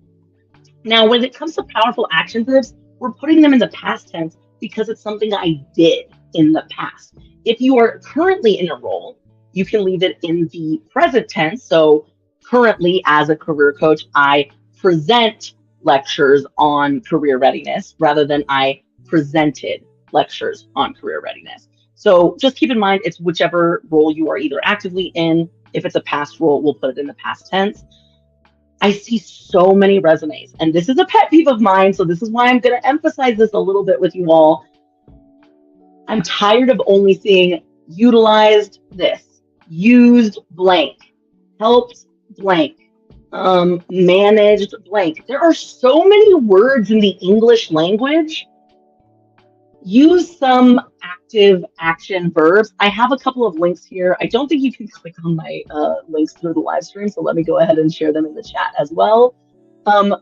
Now, when it comes to powerful action verbs, we're putting them in the past tense because it's something I did in the past. If you are currently in a role, you can leave it in the present tense. So currently, as a career coach, I present lectures on career readiness rather than I presented lectures on career readiness. So just keep in mind, it's whichever role you are either actively in. If it's a past role, we'll put it in the past tense. I see so many resumes, and this is a pet peeve of mine, so this is why I'm going to emphasize this a little bit with you all. I'm tired of only seeing utilized this, used blank, helped blank, managed blank. There are so many words in the English language. Use some active action verbs. I have a couple of links here. I don't think you can click on my links through the live stream, so let me go ahead and share them in the chat as well.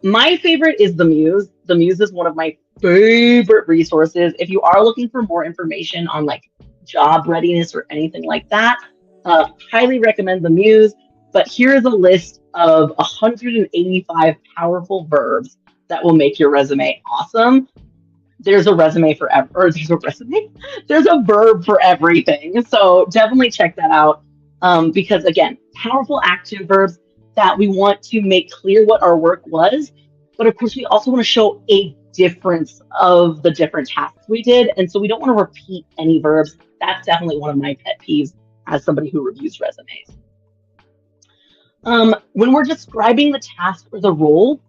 My favorite is the Muse. The Muse is one of my favorite resources. If you are looking for more information on like job readiness or anything like that, highly recommend the Muse. But here's a list of 185 powerful verbs that will make your resume awesome. There's a resume for or there's a resume, there's a verb for everything. So definitely check that out. Because again, powerful active verbs that we want to make clear what our work was, but of course we also want to show a difference of the different tasks we did, and so we don't want to repeat any verbs. That's definitely one of my pet peeves as somebody who reviews resumes. When we're describing the task or the role,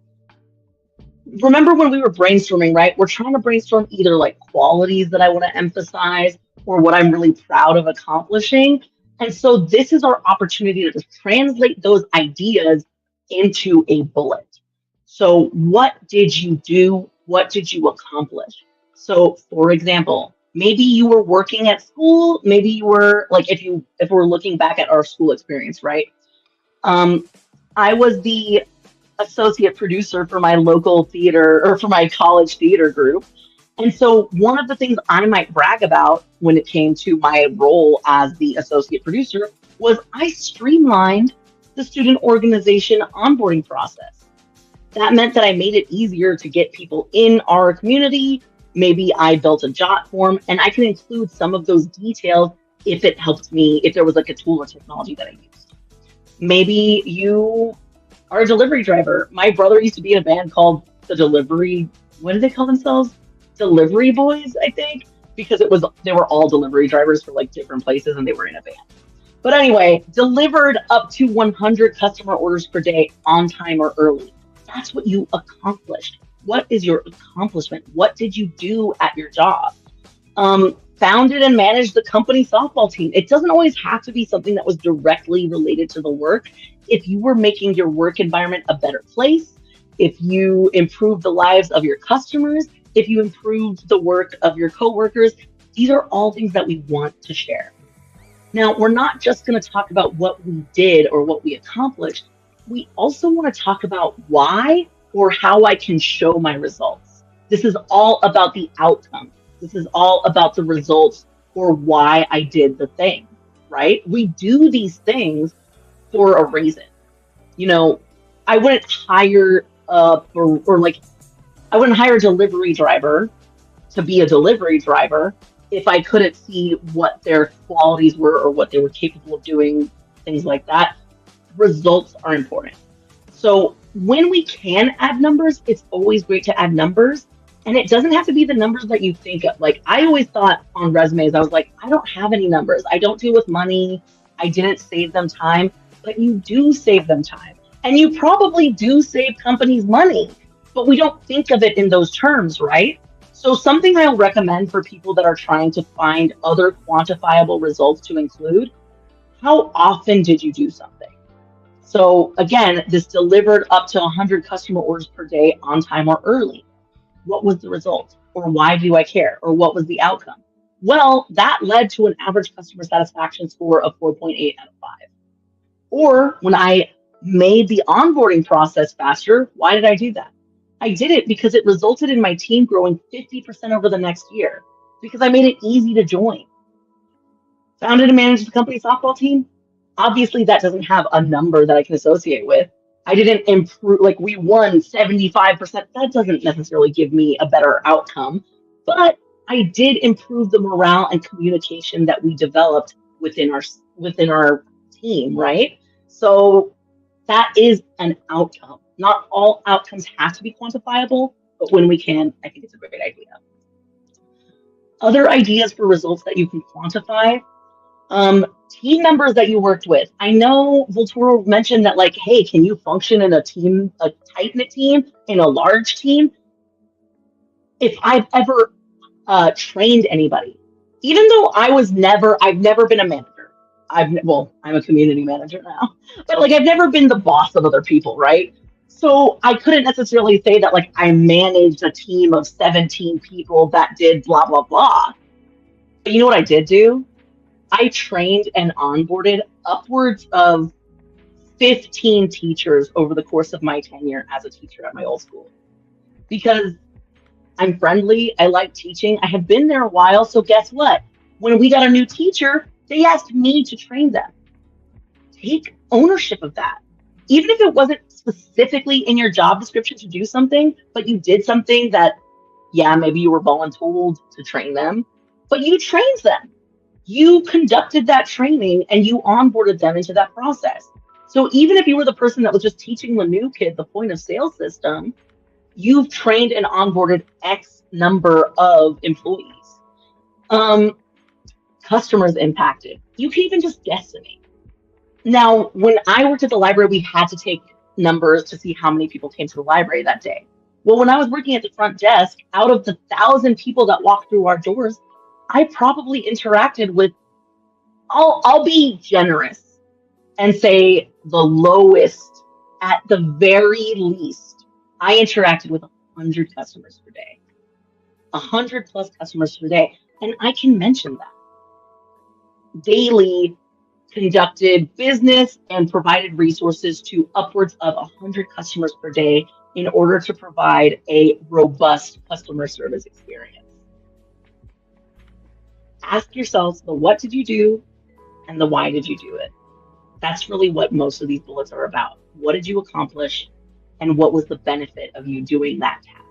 remember when we were brainstorming, right? We're trying to brainstorm either like qualities that I want to emphasize or what I'm really proud of accomplishing. And so this is our opportunity to translate those ideas into a bullet. So what did you do? What did you accomplish? So for example, maybe you were working at school, maybe you were like, if we're looking back at our school experience, right? I was the associate producer for my local theater or for my college theater group. And so one of the things I might brag about when it came to my role as the associate producer was I streamlined the student organization onboarding process. That meant that I made it easier to get people in our community. Maybe I built a jot form, and I can include some of those details if it helped me, if there was like a tool or technology that I used. Maybe you are a delivery driver. My brother used to be in a band called the Delivery, what did they call themselves? Delivery Boys, I think, because they were all delivery drivers for like different places and they were in a band. But anyway, delivered up to 100 customer orders per day on time or early. That's what you accomplished. What is your accomplishment? What did you do at your job? Founded and managed the company softball team. It doesn't always have to be something that was directly related to the work. If you were making your work environment a better place, if you improved the lives of your customers, if you improved the work of your coworkers, these are all things that we want to share. Now, we're not just going to talk about what we did or what we accomplished. We also want to talk about why or how I can show my results. This is all about the outcome. This is all about the results or why I did the thing, right? We do these things for a reason. You know, I wouldn't hire I wouldn't hire a delivery driver to be a delivery driver if I couldn't see what their qualities were or what they were capable of doing, things like that. Results are important. So when we can add numbers, it's always great to add numbers. And it doesn't have to be the numbers that you think of. Like I always thought on resumes, I was like, I don't have any numbers. I don't deal with money. I didn't save them time, but you do save them time. And you probably do save companies money, but we don't think of it in those terms, right? So something I'll recommend for people that are trying to find other quantifiable results to include, how often did you do something? So again, this delivered up to 100 customer orders per day on time or early. What was the result? Or why do I care? Or what was the outcome? Well, that led to an average customer satisfaction score of 4.8 out of 5. Or when I made the onboarding process faster, why did I do that? I did it because it resulted in my team growing 50% over the next year because I made it easy to join. Founded and managed the company softball team. Obviously, that doesn't have a number that I can associate with. I didn't improve, like we won 75%. That doesn't necessarily give me a better outcome, but I did improve the morale and communication that we developed within our team, right? So that is an outcome. Not all outcomes have to be quantifiable, but when we can, I think it's a great idea. Other ideas for results that you can quantify. Team members that you worked with. I know Voltoro mentioned that, like, hey, can you function in a team, a tight-knit team, in a large team? If I've ever trained anybody, even though I've never been a manager. I'm a community manager now, but like I've never been the boss of other people, right? So I couldn't necessarily say that like I managed a team of 17 people that did blah, blah, blah. But you know what I did do? I trained and onboarded upwards of 15 teachers over the course of my tenure as a teacher at my old school. Because I'm friendly, I like teaching, I have been there a while, so guess what? When we got a new teacher, they asked me to train them. Take ownership of that. even if it wasn't specifically in your job description to do something, but you did something that, yeah, maybe you were voluntold to train them, but you trained them. You conducted that training and you onboarded them into that process. So even if you were the person that was just teaching the new kid the point of sale system, you've trained and onboarded X number of employees. Customers impacted. You can even just guesstimate. Now, when I worked at the library, we had to take numbers to see how many people came to the library that day. Well, when I was working at the front desk, out of the 1,000 people that walked through our doors, I probably interacted with, I'll be generous and say the lowest, at the very least, I interacted with 100 customers per day, 100 plus customers per day. And I can mention that. Daily conducted business and provided resources to upwards of 100 customers per day in order to provide a robust customer service experience. Ask yourselves the what did you do and the why did you do it? That's really what most of these bullets are about. What did you accomplish and what was the benefit of you doing that task?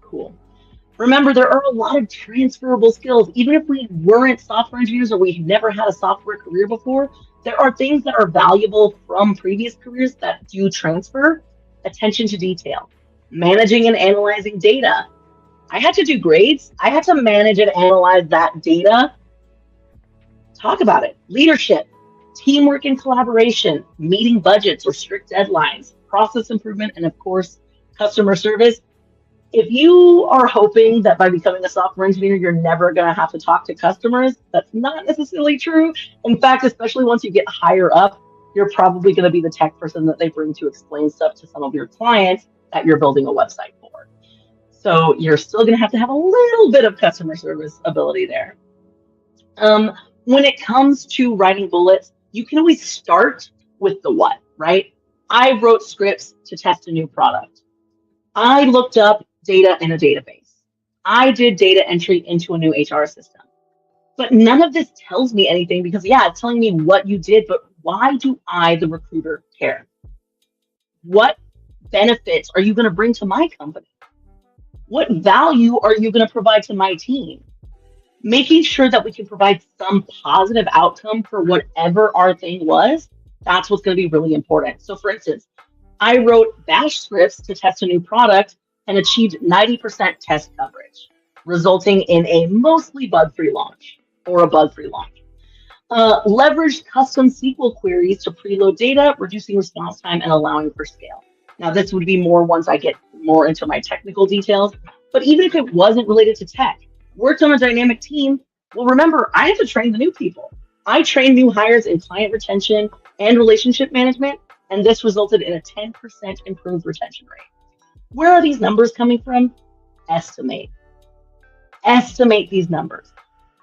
Cool. Remember, there are a lot of transferable skills. Even if we weren't software engineers or we've never had a software career before, there are things that are valuable from previous careers that do transfer. Attention to detail, managing and analyzing data. I had to do grades. I had to manage and analyze that data. Talk about it. Leadership, teamwork and collaboration, meeting budgets or strict deadlines, process improvement, and of course, customer service. If you are hoping that by becoming a software engineer, you're never going to have to talk to customers, that's not necessarily true. In fact, especially once you get higher up, you're probably going to be the tech person that they bring to explain stuff to some of your clients that you're building a website for. So you're still going to have a little bit of customer service ability there. When it comes to writing bullets, you can always start with the what, right? I wrote scripts to test a new product. I looked up data in a database. I did data entry into a new HR system. But none of this tells me anything because, yeah, it's telling me what you did, but why do I, the recruiter, care? What benefits are you going to bring to my company? What value are you going to provide to my team? Making sure that we can provide some positive outcome for whatever our thing was, that's what's going to be really important. So for instance, I wrote bash scripts to test a new product and achieved 90% test coverage, resulting in a mostly bug-free launch or a bug-free launch. Leveraged custom SQL queries to preload data, reducing response time and allowing for scale. Now, this would be more once I get more into my technical details, but even if it wasn't related to tech, worked on a dynamic team, well, remember, I have to train the new people. I train new hires in client retention and relationship management, and this resulted in a 10% improved retention rate. Where are these numbers coming from? Estimate. Estimate these numbers.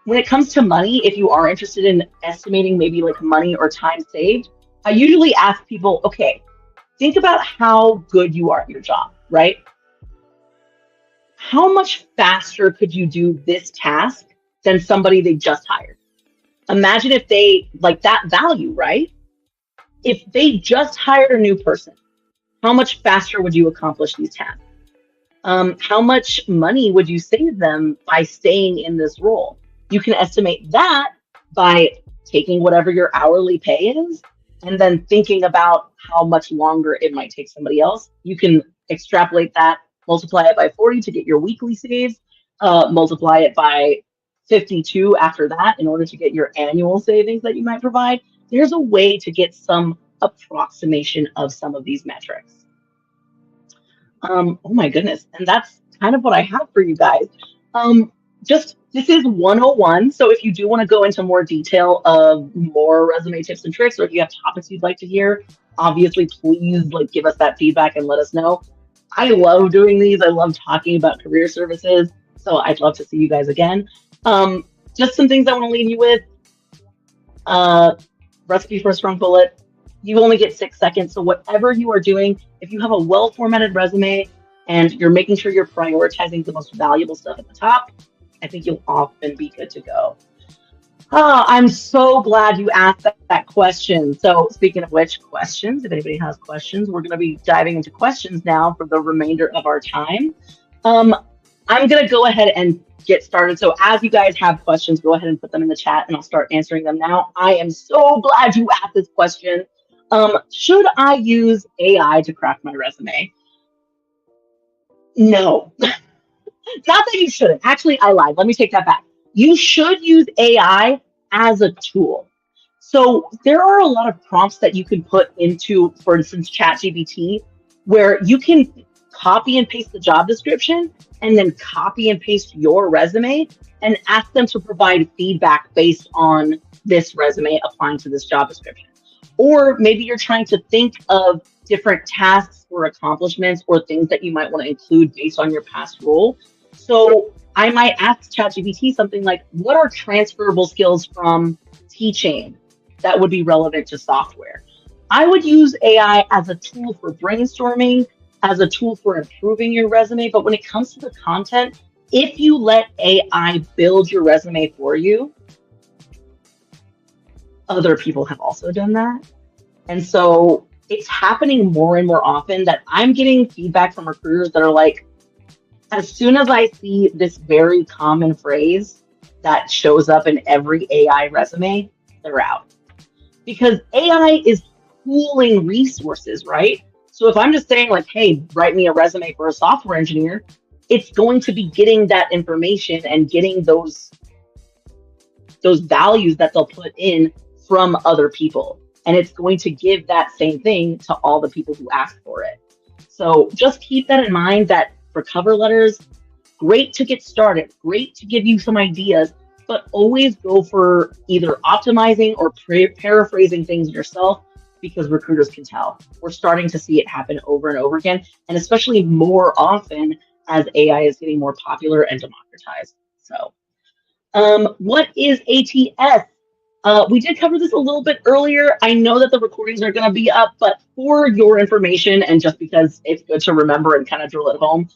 When it comes to money, if you are interested in estimating maybe like money or time saved, I usually ask people, okay, think about how good you are at your job, right? How much faster could you do this task than somebody they just hired? Imagine if they like that value, right? If they just hired a new person, how much faster would you accomplish these tasks? How much money would you save them by staying in this role? You can estimate that by taking whatever your hourly pay is and then thinking about how much longer it might take somebody else. You can extrapolate that, multiply it by 40 to get your weekly saves, multiply it by 52 after that in order to get your annual savings that you might provide. There's a way to get some approximation of some of these metrics. Oh my goodness. And that's kind of what I have for you guys. This is 101. So if you do want to go into more detail of more resume tips and tricks, or if you have topics you'd like to hear, obviously, please give us that feedback and let us know. I love doing these. I love talking about career services. So I'd love to see you guys again. Just some things I want to leave you with. Recipe for a strong bullet. You only get 6 seconds. So whatever you are doing, if you have a well-formatted resume and you're making sure you're prioritizing the most valuable stuff at the top, I think you'll often be good to go. Oh, I'm so glad you asked that question. So, speaking of which, questions, if anybody has questions, we're going to be diving into questions now for the remainder of our time. Um, I'm going to go ahead and get started. So, as you guys have questions, go ahead and put them in the chat and I'll start answering them now. I am so glad you asked this question. Should I use AI to craft my resume? No, not that you shouldn't. Actually, I lied. Let me take that back. You should use AI as a tool. So there are a lot of prompts that you can put into, for instance, ChatGPT, where you can copy and paste the job description and then copy and paste your resume and ask them to provide feedback based on this resume applying to this job description. Or maybe you're trying to think of different tasks or accomplishments or things that you might want to include based on your past role. So I might ask ChatGPT something like, what are transferable skills from teaching that would be relevant to software? I would use AI as a tool for brainstorming, as a tool for improving your resume. But when it comes to the content, if you let AI build your resume for you, other people have also done that. And so it's happening more and more often that I'm getting feedback from recruiters that are like, as soon as I see this very common phrase that shows up in every AI resume, they're out. Because AI is pooling resources, right? So if I'm just saying like, hey, write me a resume for a software engineer, it's going to be getting that information and getting those values that they'll put in from other people. And it's going to give that same thing to all the people who ask for it. So just keep that in mind that for cover letters, great to get started, great to give you some ideas, but always go for either optimizing or paraphrasing things yourself because recruiters can tell. We're starting to see it happen over and over again, and especially more often as AI is getting more popular and democratized. So, what is ATS? We did cover this a little bit earlier. I know that the recordings are going to be up, but for your information and just because it's good to remember and kind of drill it home,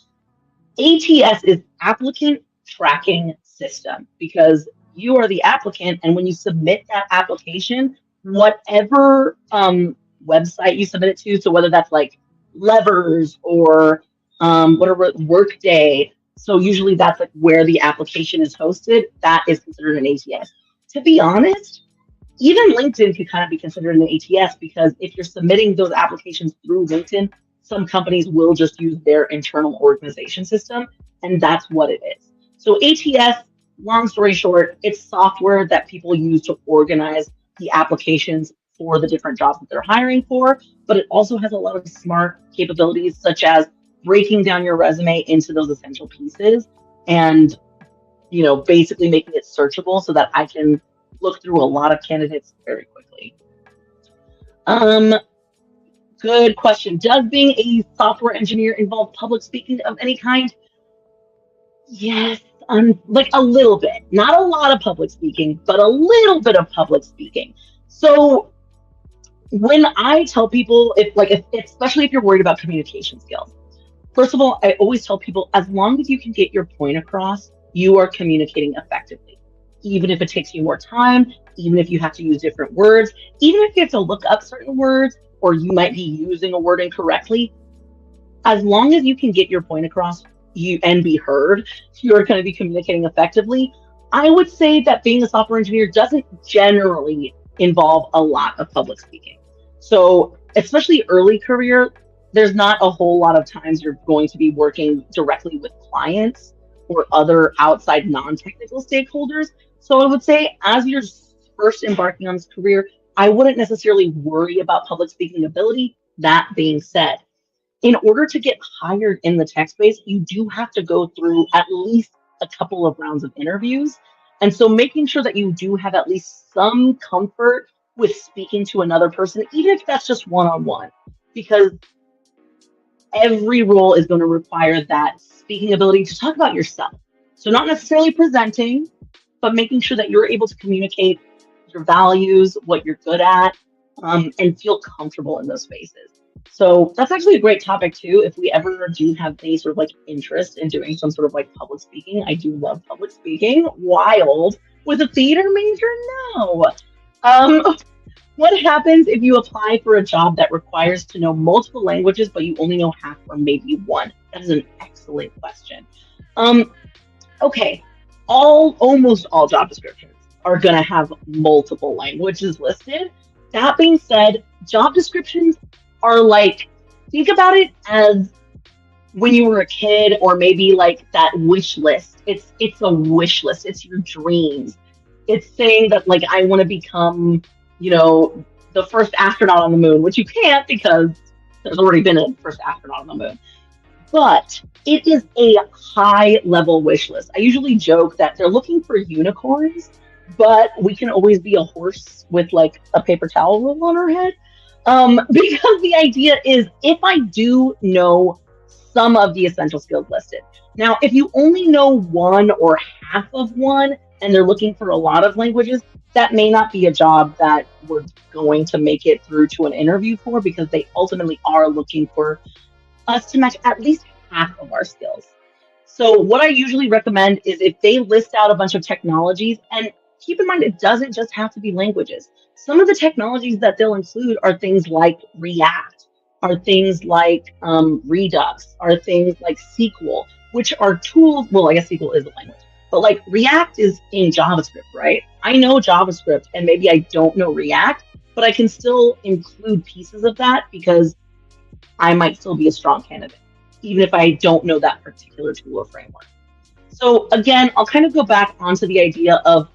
ATS is applicant tracking system because you are the applicant. And when you submit that application, whatever website you submit it to, so whether that's like Levers or whatever Workday, so usually that's like where the application is hosted, that is considered an ATS. To be honest, even LinkedIn could kind of be considered an ATS because if you're submitting those applications through LinkedIn, some companies will just use their internal organization system, and that's what it is. So ATS, long story short, it's software that people use to organize the applications for the different jobs that they're hiring for, but it also has a lot of smart capabilities such as breaking down your resume into those essential pieces and basically making it searchable so that I can look through a lot of candidates very quickly. Good question. Does being a software engineer involve public speaking of any kind? Yes, like a little bit. Not a lot of public speaking, but a little bit of public speaking. So when I tell people, especially if you're worried about communication skills, first of all, I always tell people as long as you can get your point across, you are communicating effectively. Even if it takes you more time, even if you have to use different words, even if you have to look up certain words, or you might be using a word incorrectly, as long as you can get your point across and be heard, you're going to be communicating effectively. I would say that being a software engineer doesn't generally involve a lot of public speaking. So especially early career, there's not a whole lot of times you're going to be working directly with clients or other outside non-technical stakeholders. So I would say as you're first embarking on this career, I wouldn't necessarily worry about public speaking ability. That being said, in order to get hired in the tech space, you do have to go through at least a couple of rounds of interviews. And so making sure that you do have at least some comfort with speaking to another person, even if that's just one-on-one, because every role is going to require that speaking ability to talk about yourself. So not necessarily presenting, but making sure that you're able to communicate your values, what you're good at, and feel comfortable in those spaces. So that's actually a great topic too. If we ever do have any sort of like interest in doing some sort of like public speaking, I do love public speaking. Wild. With a theater major? No. Um, what happens if you apply for a job that requires to know multiple languages, but you only know half or maybe one? That is an excellent question. Um, okay, almost all job descriptions are going to have multiple languages listed. That being said, job descriptions are like, think about it as when you were a kid, or maybe like that wish list. It's a wish list. It's your dreams. It's saying that like I want to become, you know, the first astronaut on the moon, which you can't because there's already been a first astronaut on the moon. But it is a high level wish list. I usually joke that they're looking for unicorns, but we can always be a horse with like a paper towel roll on our head. Because the idea is if I do know some of the essential skills listed. Now, if you only know one or half of one and they're looking for a lot of languages, that may not be a job that we're going to make it through to an interview for because they ultimately are looking for us to match at least half of our skills. So what I usually recommend is if they list out a bunch of technologies, and keep in mind it doesn't just have to be languages. Some of the technologies that they'll include are things like React, are things like Redux, are things like SQL, which are tools. Well, I guess SQL is a language, but like React is in JavaScript, right? I know JavaScript, and maybe I don't know React, but I can still include pieces of that because I might still be a strong candidate, even if I don't know that particular tool or framework. So again, I'll kind of go back onto the idea of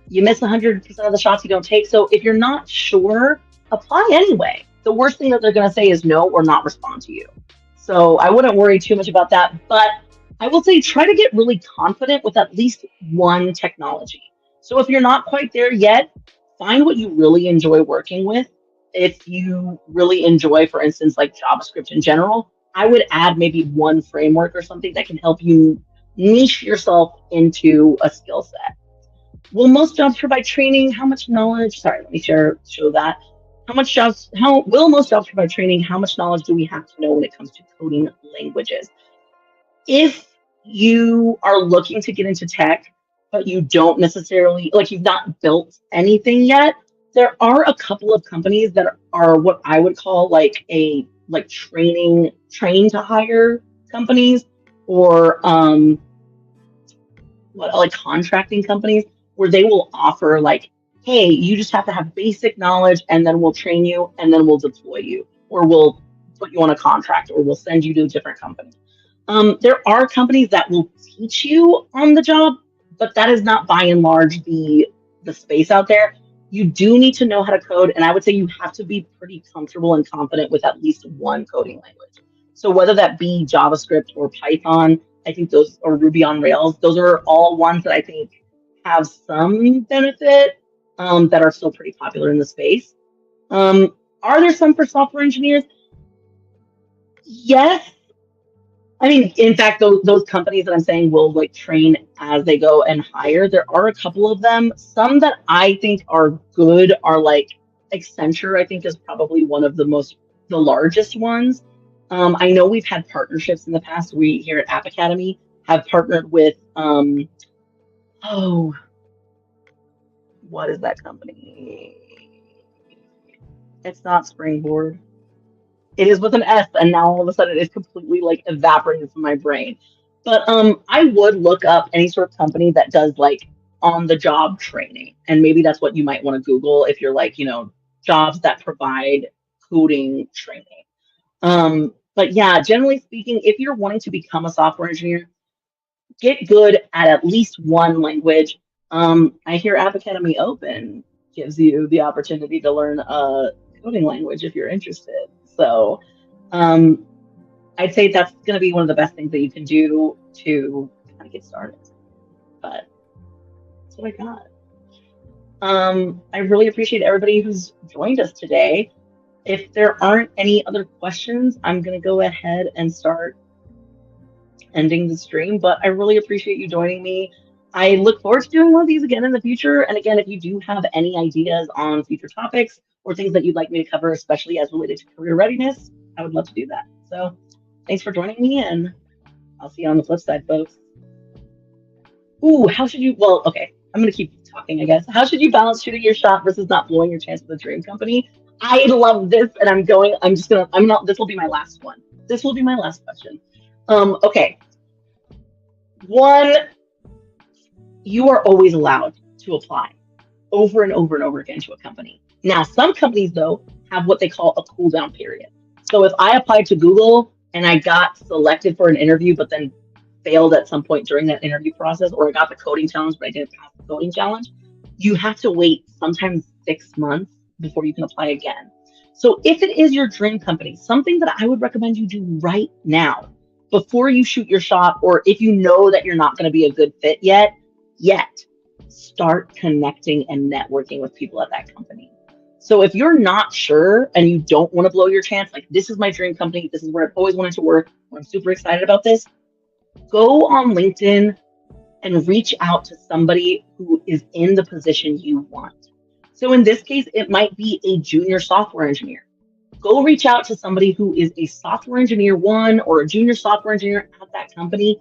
you miss 100% of the shots you don't take. So if you're not sure, apply anyway. The worst thing that they're going to say is no or not respond to you. So I wouldn't worry too much about that. But I will say try to get really confident with at least one technology. So if you're not quite there yet, find what you really enjoy working with. If you really enjoy, for instance, like JavaScript in general, I would add maybe one framework or something that can help you niche yourself into a skill set. Will most jobs provide training? How much knowledge? Sorry, let me show that. How will most jobs provide training? How much knowledge do we have to know when it comes to coding languages? If you are looking to get into tech, but you don't necessarily like you've not built anything yet, there are a couple of companies that are what I would call like a like train to hire companies, or what like contracting companies where they will offer like, hey, you just have to have basic knowledge and then we'll train you and then we'll deploy you, or we'll put you on a contract, or we'll send you to a different company. There are companies that will teach you on the job, but that is not by and large the space out there. You do need to know how to code, and I would say you have to be pretty comfortable and confident with at least one coding language. So whether that be JavaScript or Python, I think those, or Ruby on Rails, those are all ones that I think have some benefit, that are still pretty popular in the space. Are there some for software engineers? Yes. I mean, in fact, those companies that I'm saying will like train as they go and hire. There are a couple of them. Some that I think are good are like Accenture, I think is probably one of the largest ones. I know we've had partnerships in the past. We here at App Academy have partnered with, oh, what is that company? It's not Springboard. It is with an S, and now all of a sudden it's completely like evaporated from my brain. But I would look up any sort of company that does like on the job training, and maybe that's what you might want to Google if you're like, jobs that provide coding training. But yeah, generally speaking, if you're wanting to become a software engineer, get good at least one language. I hear App Academy Open gives you the opportunity to learn a coding language if you're interested. So um, I'd say that's going to be one of the best things that you can do to kind of get started. But that's what I got. I really appreciate everybody who's joined us today. If there aren't any other questions, I'm going to go ahead and start ending the stream, but I really appreciate you joining me. I look forward to doing one of these again in the future. And again, if you do have any ideas on future topics or things that you'd like me to cover, especially as related to career readiness, I would love to do that. So thanks for joining me, and I'll see you on the flip side, folks. Ooh, how should you? Well, okay. I'm going to keep talking, I guess. How should you balance shooting your shot versus not blowing your chance with a dream company? I love this, and I'm not, this will be my last one. This will be my last question. Okay. One, you are always allowed to apply over and over and over again to a company. Now, some companies, though, have what they call a cool down period. So if I applied to Google and I got selected for an interview, but then failed at some point during that interview process, or I got the coding challenge, but I didn't pass the coding challenge, you have to wait sometimes 6 months before you can apply again. So if it is your dream company, something that I would recommend you do right now, before you shoot your shot, or if you know that you're not going to be a good fit yet, start connecting and networking with people at that company. So if you're not sure and you don't want to blow your chance, like this is my dream company, this is where I've always wanted to work, I'm super excited about this, go on LinkedIn and reach out to somebody who is in the position you want. So in this case, it might be a junior software engineer. Go reach out to somebody who is a software engineer one or a junior software engineer at that company.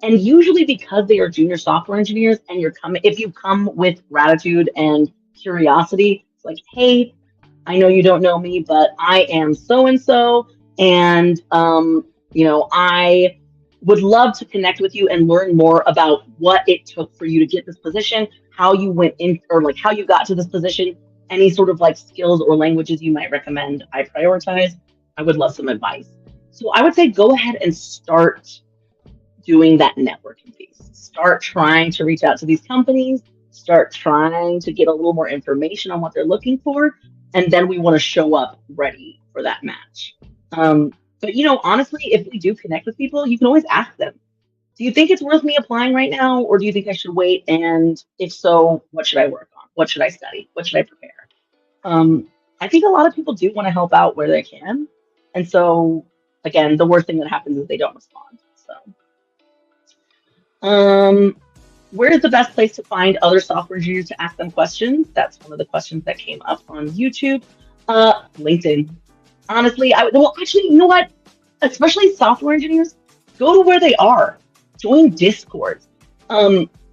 And usually because they are junior software engineers and if you come with gratitude and curiosity, it's like, hey, I know you don't know me, but I am so-and-so. And, I would love to connect with you and learn more about what it took for you to get this position, how you went in, or like how you got to this position, any sort of like skills or languages you might recommend I prioritize. I would love some advice. So I would say go ahead and start doing that networking piece. Start trying to reach out to these companies, start trying to get a little more information on what they're looking for, and then we want to show up ready for that match. But honestly, if we do connect with people, you can always ask them, do you think it's worth me applying right now, or do you think I should wait? And if so, what should I work on? What should I study? What should I prepare? I think a lot of people do want to help out where they can. And so, again, the worst thing that happens is they don't respond. So, where is the best place to find other software engineers to ask them questions? That's one of the questions that came up on YouTube. LinkedIn. Honestly, actually, you know what? Especially software engineers, go to where they are. Join Discords.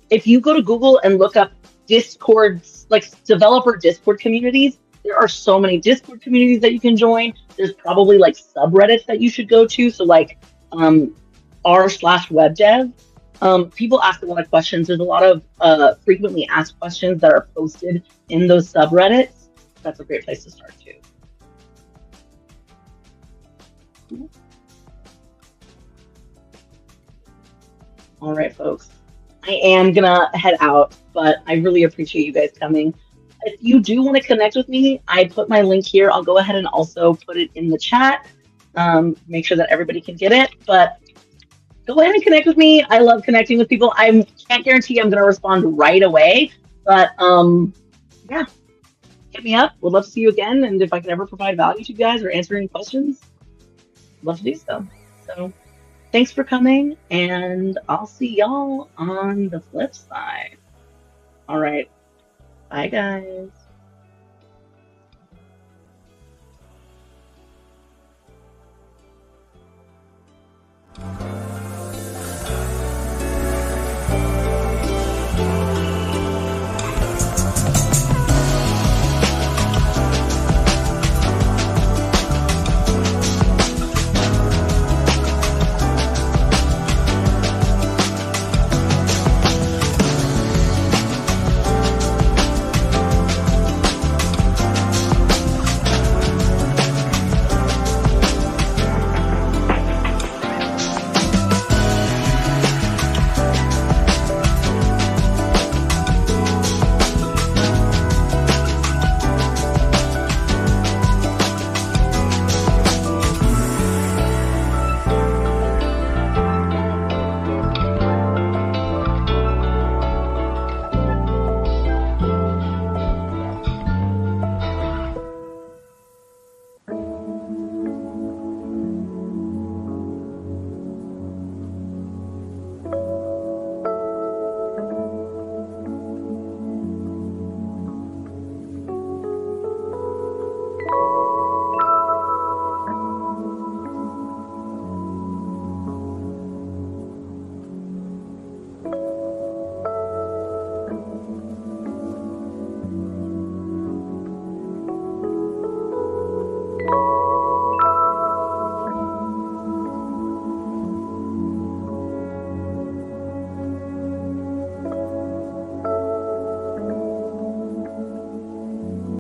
If you go to Google and look up Discords, like developer Discord communities, there are so many Discord communities that you can join. There's probably like subreddits that you should go to. So like r/webdev. People ask a lot of questions. There's a lot of frequently asked questions that are posted in those subreddits. That's a great place to start too. All right, folks. I am gonna head out, but I really appreciate you guys coming. If you do want to connect with me, I put my link here. I'll go ahead and also put it in the chat. Make sure that everybody can get it. But go ahead and connect with me. I love connecting with people. I can't guarantee I'm going to respond right away, but yeah, hit me up. Would love to see you again. And if I can ever provide value to you guys or answer any questions, love to do so. So thanks for coming, and I'll see y'all on the flip side. All right. Bye, guys.